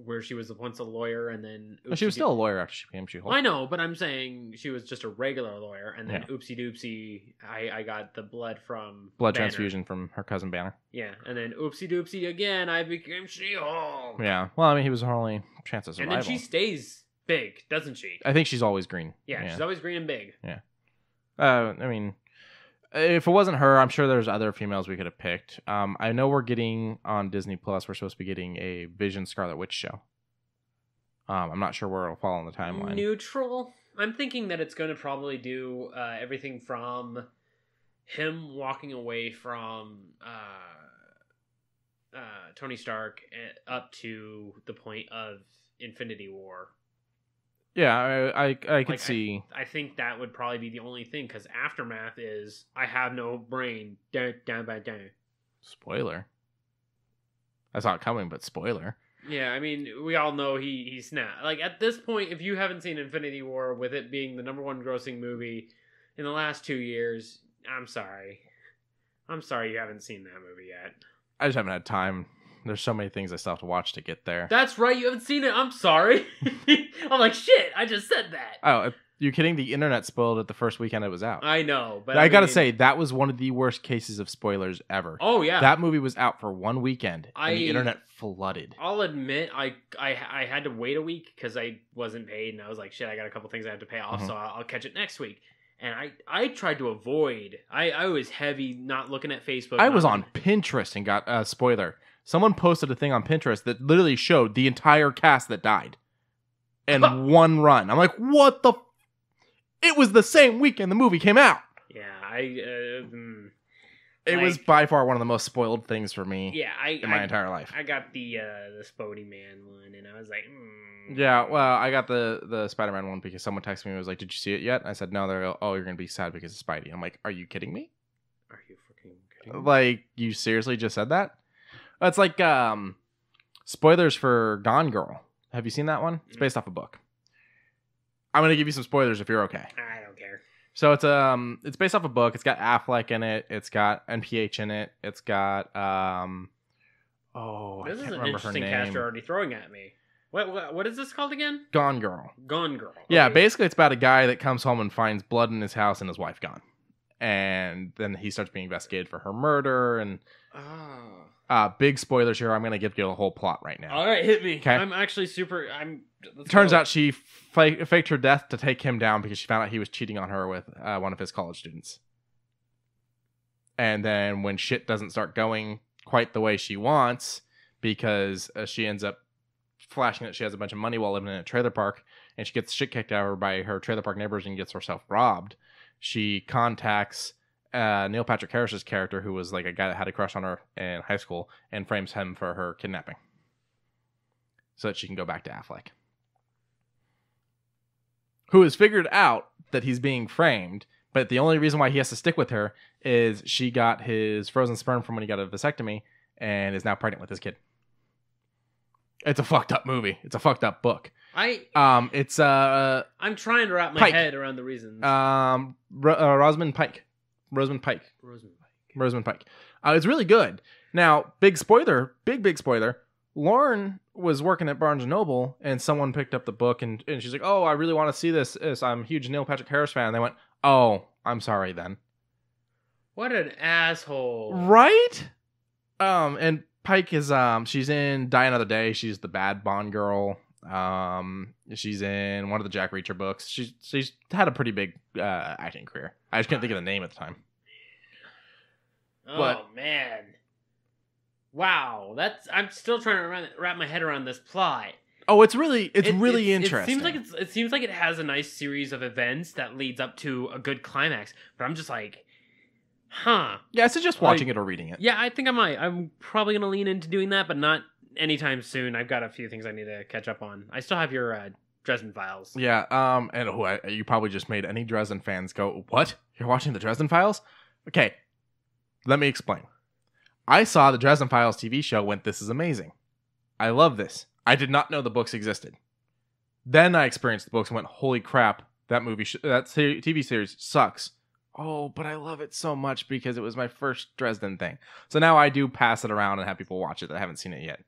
Where she was once a lawyer and then... Well, she was still a lawyer after she became She-Hulk. I know, but I'm saying she was just a regular lawyer and then Yeah. oopsie doopsie, I got the blood from Blood Banner. transfusion from her cousin Banner. Yeah, and then oopsie doopsie again, I became She-Hulk. Yeah, well, I mean, he was her only chance of survival. And then she stays big, doesn't she? I think she's always green. Yeah, she's always green and big. Yeah. I mean, if it wasn't her, I'm sure there's other females we could have picked. I know we're getting on Disney Plus, we're supposed to be getting a Vision Scarlet Witch show. I'm not sure where it'll fall on the timeline. Neutral. I'm thinking that it's going to probably do everything from him walking away from Tony Stark up to the point of Infinity War. Yeah, I could see. I think that would probably be the only thing, because Aftermath is I have no brain. Spoiler. I saw it coming, but spoiler. Yeah, I mean, we all know he snapped. Like, at this point, if you haven't seen Infinity War, with it being the #1 grossing movie in the last 2 years, I'm sorry. I'm sorry you haven't seen that movie yet. I just haven't had time. There's so many things I still have to watch to get there. That's right, you haven't seen it. I'm sorry. I'm like, shit, I just said that. Oh, you're kidding? The internet spoiled it the first weekend it was out. I know, but I gotta say, that was one of the worst cases of spoilers ever. Oh, yeah. That movie was out for one weekend, and the internet flooded. I'll admit, I had to wait a week because I wasn't paid, and I was like, shit, I got a couple things I have to pay off, so I'll catch it next week. And I tried to avoid. I was heavy not looking at Facebook. I was on Pinterest and got a spoiler. Someone posted a thing on Pinterest that literally showed the entire cast that died in one run. I'm like, what the... It was the same weekend the movie came out. Yeah, It was by far one of the most spoiled things for me in my entire life. I got the Spody Man one, and I was like, Yeah, well, I got the Spider-Man one because someone texted me and was like, did you see it yet? And I said, no. They're like, oh, you're going to be sad because of Spidey. I'm like, are you kidding me? Are you freaking kidding me? Like, you seriously just said that? It's like spoilers for Gone Girl. Have you seen that one? It's based off a book. I'm going to give you some spoilers if you're okay. I don't care. So it's based off a book. It's got Affleck in it. It's got NPH in it. It's got this is an interesting cast you're already throwing at me. What is this called again? Gone Girl. Gone Girl. Okay. Yeah, basically it's about a guy that comes home and finds blood in his house and his wife gone, and then he starts being investigated for her murder. And big spoilers here. I'm gonna give you the whole plot right now. All right, hit me. Okay. I'm actually super. Turns out she faked her death to take him down because she found out he was cheating on her with one of his college students. And then when shit doesn't start going quite the way she wants, because she ends up flashing that she has a bunch of money while living in a trailer park, and she gets shit kicked out of her by her trailer park neighbors and gets herself robbed, she contacts Neil Patrick Harris's character, who was like a guy that had a crush on her in high school, and frames him for her kidnapping so that she can go back to Affleck, who has figured out that he's being framed, but the only reason why he has to stick with her is she got his frozen sperm from when he got a vasectomy and is now pregnant with his kid. It's a fucked up movie. It's a fucked up book. I'm trying to wrap my head around the reasons. Rosamund Pike. It's really good. Now, big spoiler. Lauren was working at Barnes & Noble, and someone picked up the book, and she's like, oh, I really want to see this. I'm a huge Neil Patrick Harris fan. And they went, oh, I'm sorry then. What an asshole. Right? And Pike is, she's in Die Another Day. She's the bad Bond girl. She's in one of the Jack Reacher books. She's had a pretty big acting career. I just couldn't think of the name at the time. Man. Wow, I'm still trying to wrap my head around this plot. Oh, it's really interesting. It seems like it has a nice series of events that leads up to a good climax, but I'm just like, huh. Yeah, I suggest watching it or reading it. Yeah, I think I might. I'm probably gonna lean into doing that, but not anytime soon. I've got a few things I need to catch up on. I still have your Dresden Files. Yeah, and you probably just made any Dresden fans go, what? You're watching the Dresden Files? Okay, let me explain. I saw the Dresden Files TV show, went, this is amazing. I love this. I did not know the books existed. Then I experienced the books and went, holy crap, that TV series sucks. Oh, but I love it so much because it was my first Dresden thing. So now I do pass it around and have people watch it that haven't seen it yet.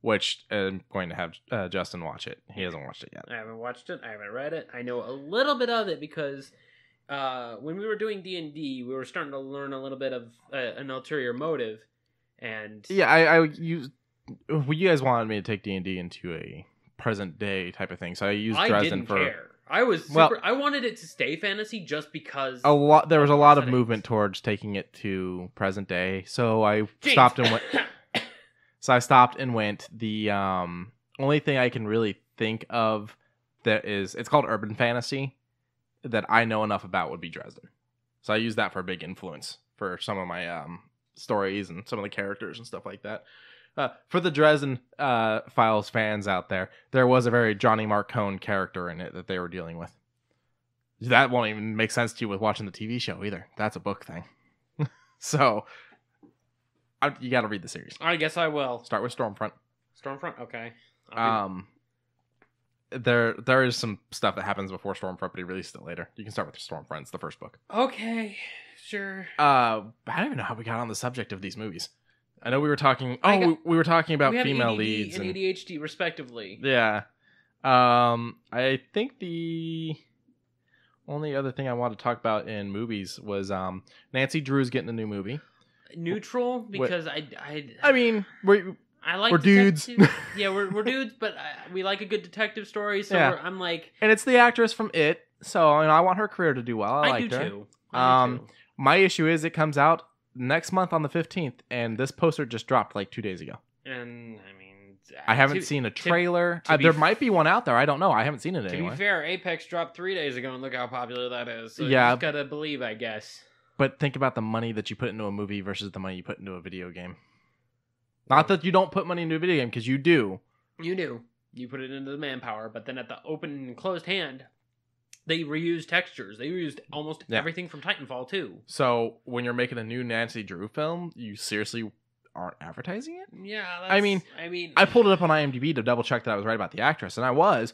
Which I'm going to have Justin watch it. He hasn't watched it yet. I haven't watched it. I haven't read it. I know a little bit of it because when we were doing D&D, we were starting to learn a little bit of an ulterior motive. And yeah, you guys wanted me to take D&D into a present day type of thing, so I used Dresden for. I didn't care. I wanted it to stay fantasy just because there was a lot of movement towards taking it to present day, so I stopped and went. The only thing I can really think of that it's called urban fantasy that I know enough about would be Dresden. So I use that for a big influence for some of my stories and some of the characters and stuff like that. For the Dresden Files fans out there was a very Johnny Marcone character in it that they were dealing with. That won't even make sense to you with watching the TV show either. That's a book thing. So you got to read the series. I guess I will. Start with Stormfront. Okay. There is some stuff that happens before Stormfront, but he released it later. You can start with Stormfront. It's the first book. Okay, sure. I don't even know how we got on the subject of these movies. I know we were talking. We were talking about female leads and ADHD, respectively. Yeah. I think the only other thing I wanted to talk about in movies was Nancy Drew's getting a new movie. Neutral, because I mean, we're dudes. Yeah, we're dudes, but we like a good detective story. So I'm like, and it's the actress from It. So I want her career to do well. I do too. My issue is it comes out next month on the 15th, and this poster just dropped like 2 days ago. And I mean, I haven't seen a trailer. There might be one out there. I don't know. I haven't seen it anyway. To be fair, Apex dropped 3 days ago, and look how popular that is. So yeah, you just gotta believe, I guess. But think about the money that you put into a movie versus the money you put into a video game. Not that you don't put money into a video game, because you do. You do. You put it into the manpower, but then at the open and closed hand, they reused textures. They reused almost everything from Titanfall too. So when you're making a new Nancy Drew film, you seriously aren't advertising it? Yeah, I mean, I pulled it up on IMDb to double check that I was right about the actress, and I was.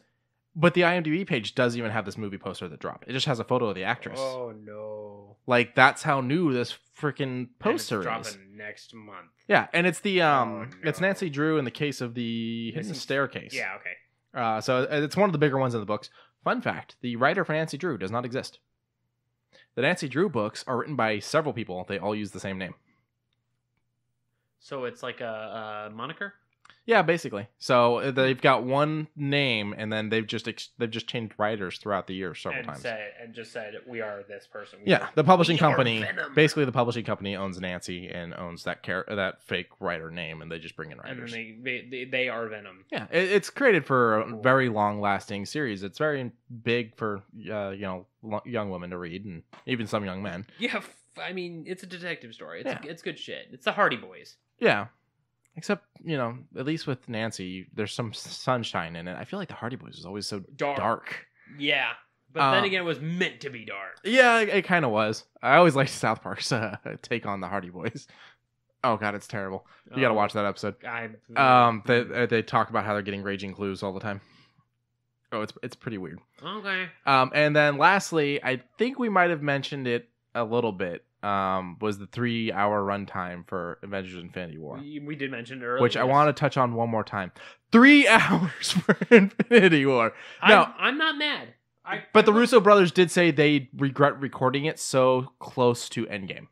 But the IMDb page doesn't even have this movie poster that dropped. It just has a photo of the actress. Oh no! Like that's how new this freaking poster is. Dropping next month. Yeah, and it's the it's Nancy Drew in the case of the Hidden Staircase. Yeah, okay. So it's one of the bigger ones in the books. Fun fact: the writer for Nancy Drew does not exist. The Nancy Drew books are written by several people. They all use the same name. So it's like a moniker. Yeah, basically. So they've got one name, and then they've just changed writers throughout the year several times. And just said we are this person. The publishing company, basically the publishing company owns Nancy and owns that fake writer name, and they just bring in writers. And then they are Venom. Yeah, it's created for a very long-lasting series. It's very big for young women to read, and even some young men. Yeah, I mean it's a detective story. It's good shit. It's the Hardy Boys. Yeah. Except, at least with Nancy, there's some sunshine in it. I feel like the Hardy Boys is always so dark. Yeah. But then again, it was meant to be dark. Yeah, it kind of was. I always liked South Park's take on the Hardy Boys. Oh, God, it's terrible. You got to watch that episode. They talk about how they're getting raging clues all the time. Oh, it's pretty weird. Okay. And then lastly, I think we might have mentioned it a little bit. Was the 3-hour runtime for Avengers Infinity War. We did mention it earlier. Which I want to touch on one more time. 3 hours for Infinity War. No, I'm not mad. But the Russo brothers did say they regret recording it so close to Endgame.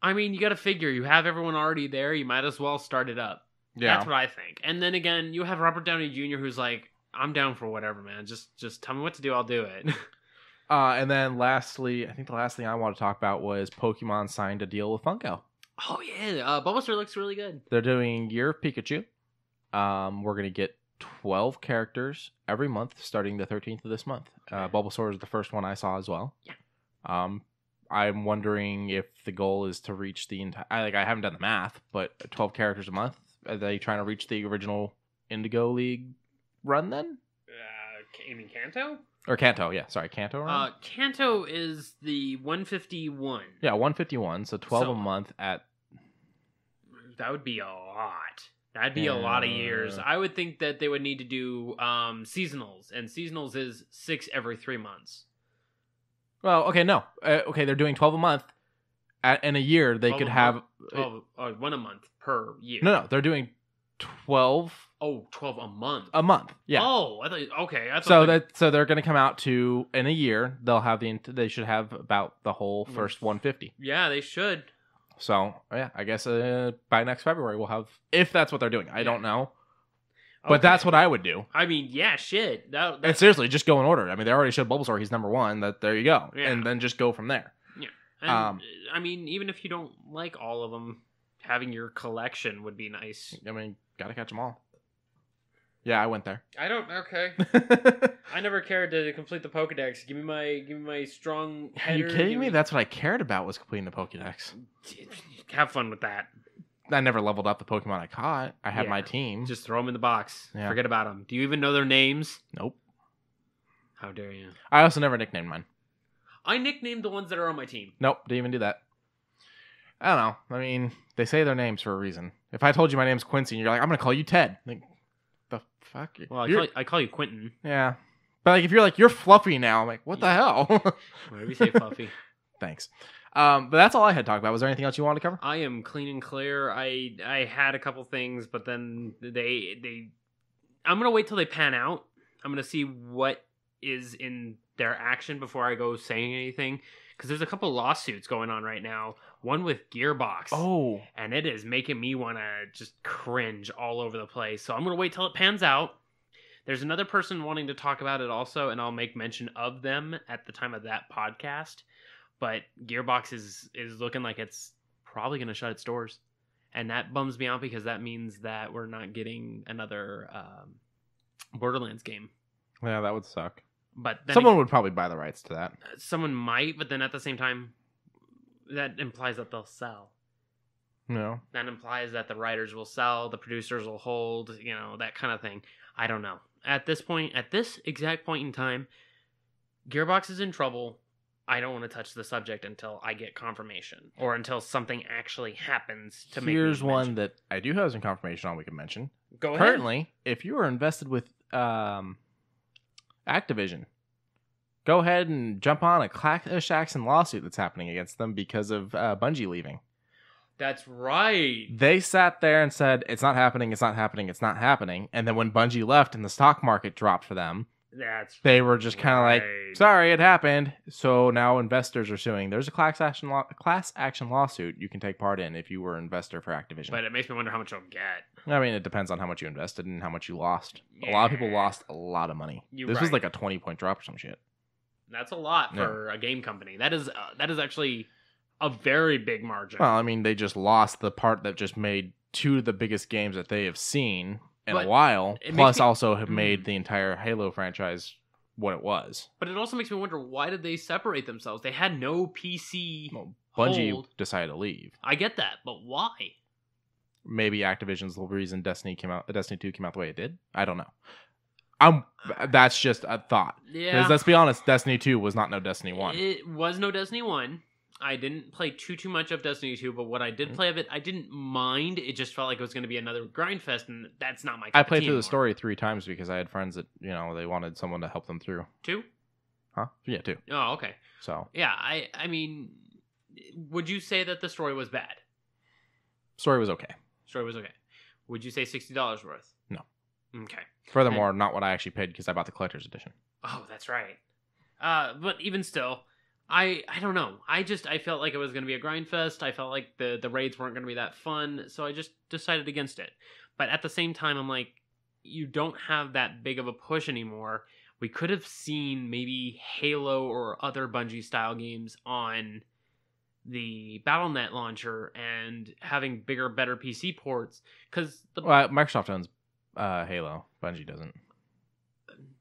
I mean, you got to figure. You have everyone already there. You might as well start it up. Yeah. That's what I think. And then again, you have Robert Downey Jr. who's like, I'm down for whatever, man. Just tell me what to do. I'll do it. And then lastly, I think the last thing I want to talk about was Pokemon signed a deal with Funko. Oh, yeah. Bulbasaur looks really good. They're doing Year of Pikachu. We're going to get 12 characters every month starting the 13th of this month. Bulbasaur is the first one I saw as well. Yeah. I'm wondering if the goal is to reach the entire... I haven't done the math, but 12 characters a month? Are they trying to reach the original Indigo League run then? You mean Kanto? Or Kanto, yeah. Sorry, Kanto run? Kanto is the 151. Yeah, 151. So 12 a month at... That would be a lot. That'd be a lot of years. I would think that they would need to do seasonals. And seasonals is 6 every 3 months. Well, okay, no. Okay, they're doing 12 a month. In a year, they could have... 1 a month per year. No, they're doing 12... Oh, 12 a month. A month, yeah. Oh, I thought, okay. I thought so they're going to come out to, in a year, they should have about the whole first 150. Yeah, they should. So, yeah, I guess by next February we'll have, if that's what they're doing. I don't know. But that's what I would do. I mean, yeah, shit. And seriously, just go in order. I mean, they already showed Bulbasaur. He's number 1. There you go. Yeah. And then just go from there. Yeah. And, I mean, even if you don't like all of them, having your collection would be nice. I mean, gotta catch them all. Yeah, I went there. Okay. I never cared to complete the Pokedex. Give me my strong header. Are you kidding me? That's what I cared about, was completing the Pokedex. Have fun with that. I never leveled up the Pokemon I caught. I had my team. Just throw them in the box. Yeah. Forget about them. Do you even know their names? Nope. How dare you? I also never nicknamed mine. I nicknamed the ones that are on my team. Nope, didn't even do that. I don't know. I mean, they say their names for a reason. If I told you my name's Quincy and you're like, I'm going to call you Ted. Like, the fuck? Well, I call you Quentin. Yeah. But like, if you're like, you're Fluffy now, I'm like, what the hell? Whatever you say, Fluffy. Thanks. But that's all I had to talk about. Was there anything else you wanted to cover? I am clean and clear. I had a couple things, but then I'm going to wait till they pan out. I'm going to see what is in their action before I go saying anything. Because there's a couple lawsuits going on right now. One with Gearbox. Oh. And it is making me want to just cringe all over the place. So I'm going to wait till it pans out. There's another person wanting to talk about it also, and I'll make mention of them at the time of that podcast. But Gearbox is looking like it's probably going to shut its doors. And that bums me out because that means that we're not getting another Borderlands game. Yeah, that would suck. But then someone would probably buy the rights to that. Someone might, but then at the same time, that implies that they'll sell. No. That implies that the writers will sell, the producers will hold, that kind of thing. I don't know. At this exact point in time, Gearbox is in trouble. I don't want to touch the subject until I get confirmation or until something actually happens to make. Here's one that I do have some confirmation on we can mention. Go ahead. Currently, if you are invested with Activision, go ahead and jump on a class action lawsuit that's happening against them because of Bungie leaving. That's right. They sat there and said, it's not happening, it's not happening, it's not happening. And then when Bungie left and the stock market dropped for them, they were just kind of like, sorry, it happened. So now investors are suing. There's a class action lawsuit you can take part in if you were an investor for Activision. But it makes me wonder how much you'll get. I mean, it depends on how much you invested and how much you lost. Yeah. A lot of people lost a lot of money. This was like a 20-point drop or some shit. That's a lot for a game company. That is actually a very big margin. Well, I mean, they just lost the part that just made two of the biggest games that they have seen in a while, plus also have made the entire Halo franchise what it was. But it also makes me wonder, why did they separate themselves? They had no PC Bungie decided to leave. I get that, but why? Maybe Activision's the reason Destiny 2 came out the way it did. I don't know. That's just a thought. Yeah. Because let's be honest, Destiny 2 was not no Destiny 1. It was no Destiny 1. I didn't play too much of Destiny 2, but what I did play of it, I didn't mind. It just felt like it was going to be another grind fest, and that's not my cup I played of tea through anymore. the story 3 times because I had friends that, they wanted someone to help them through. 2? Huh? Yeah, 2. Oh, okay. So. Yeah, I mean, would you say that the story was bad? Story was okay. Story was okay. Would you say $60 worth? No. Okay. Furthermore, not what I actually paid because I bought the collector's edition. Oh, that's right. But even still, I don't know. I felt like it was going to be a grind fest. I felt like the raids weren't going to be that fun, so I just decided against it. But at the same time, I'm like, you don't have that big of a push anymore. We could have seen maybe Halo or other Bungie-style games on the Battle.net launcher and having bigger, better PC ports. Because Microsoft owns Halo. Bungie doesn't.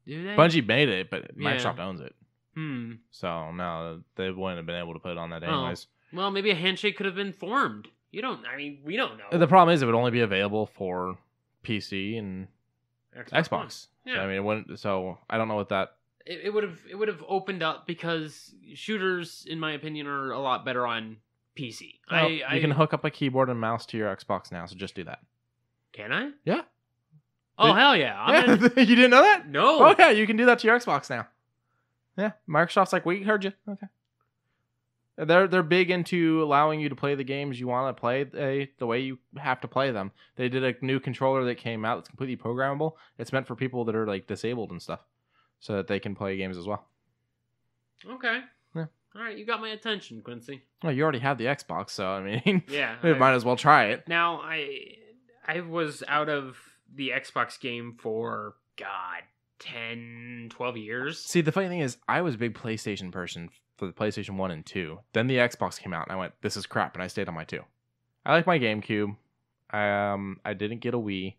Do they? Bungie made it, but Microsoft owns it. Hmm. So, no, they wouldn't have been able to put it on that anyways. Well, maybe a handshake could have been formed. We don't know. The problem is it would only be available for PC and Xbox. Yeah. So, I mean, it wouldn't, so I don't know what that... It would have opened up because shooters, in my opinion, are a lot better on PC. Well, you can hook up a keyboard and mouse to your Xbox now, so just do that. Can I? Yeah. Oh, hell yeah. You didn't know that? No. Oh, yeah, you can do that to your Xbox now. Yeah, Microsoft's like, we heard you. Okay. They're big into allowing you to play the games you want to play the way you have to play them. They did a new controller that came out that's completely programmable. It's meant for people that are like disabled and stuff, so that they can play games as well. Okay. Yeah. All right, you got my attention, Quincy. Well, you already have the Xbox, so I mean, yeah, we might as well try it. Now, I was out of the Xbox game for 10, 12 years. See, the funny thing is, I was a big PlayStation person for the PlayStation 1 and 2. Then the Xbox came out, and I went, this is crap, and I stayed on my 2. I like my GameCube. I didn't get a Wii.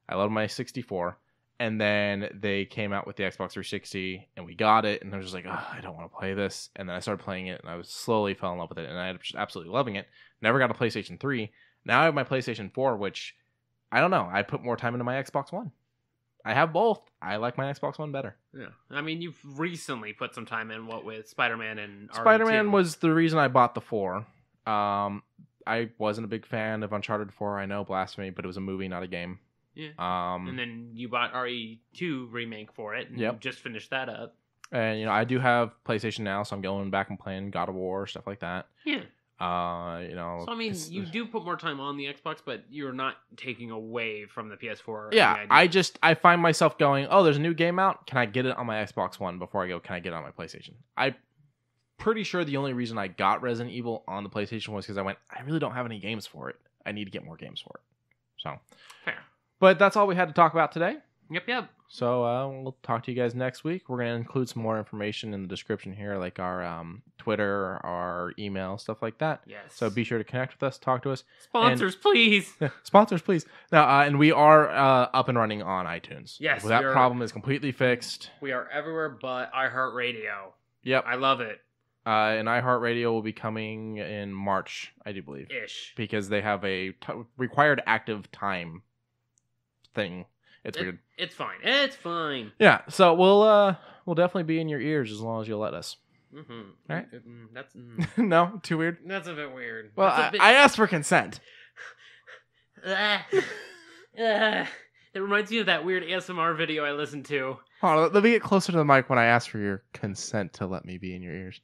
I loved my 64. And then they came out with the Xbox 360, and we got it, and I was just like, oh, I don't want to play this. And then I started playing it, and I was slowly fell in love with it, and I was just absolutely loving it. Never got a PlayStation 3. Now I have my PlayStation 4, which, I don't know, I put more time into my Xbox One. I have both. I like my Xbox One better. Yeah. I mean, you've recently put some time in, what with Spider-Man and RE2. Spider-Man was the reason I bought the 4. I wasn't a big fan of Uncharted 4. I know, blasphemy, but it was a movie, not a game. Yeah. And then you bought RE2 Remake for it, and you just finished that up. And, I do have PlayStation now, so I'm going back and playing God of War, stuff like that. Yeah. So, I mean, you do put more time on the Xbox, but you're not taking away from the PS4. Yeah, I find myself going, oh, there's a new game out. Can I get it on my Xbox One before I go, can I get it on my PlayStation? I'm pretty sure the only reason I got Resident Evil on the PlayStation was because I went, I really don't have any games for it. I need to get more games for it. So, fair. But that's all we had to talk about today. Yep. So we'll talk to you guys next week. We're going to include some more information in the description here, like our Twitter, our email, stuff like that. Yes. So be sure to connect with us, talk to us. Sponsors, please. Sponsors, please. Now, and we are up and running on iTunes. Yes. That problem is completely fixed. We are everywhere but iHeartRadio. Yep. I love it. And iHeartRadio will be coming in March, I do believe. Ish. Because they have a required active time thing. It's weird. It's fine. It's fine. Yeah, so we'll definitely be in your ears as long as you'll let us. Mm-hmm. All right? That's No? Too weird? that's a bit weird. Well, I asked for consent. It reminds me of that weird ASMR video I listened to. Hold on, let me get closer to the mic when I ask for your consent to let me be in your ears.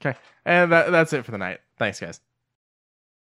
Okay, and that's it for the night. Thanks, guys.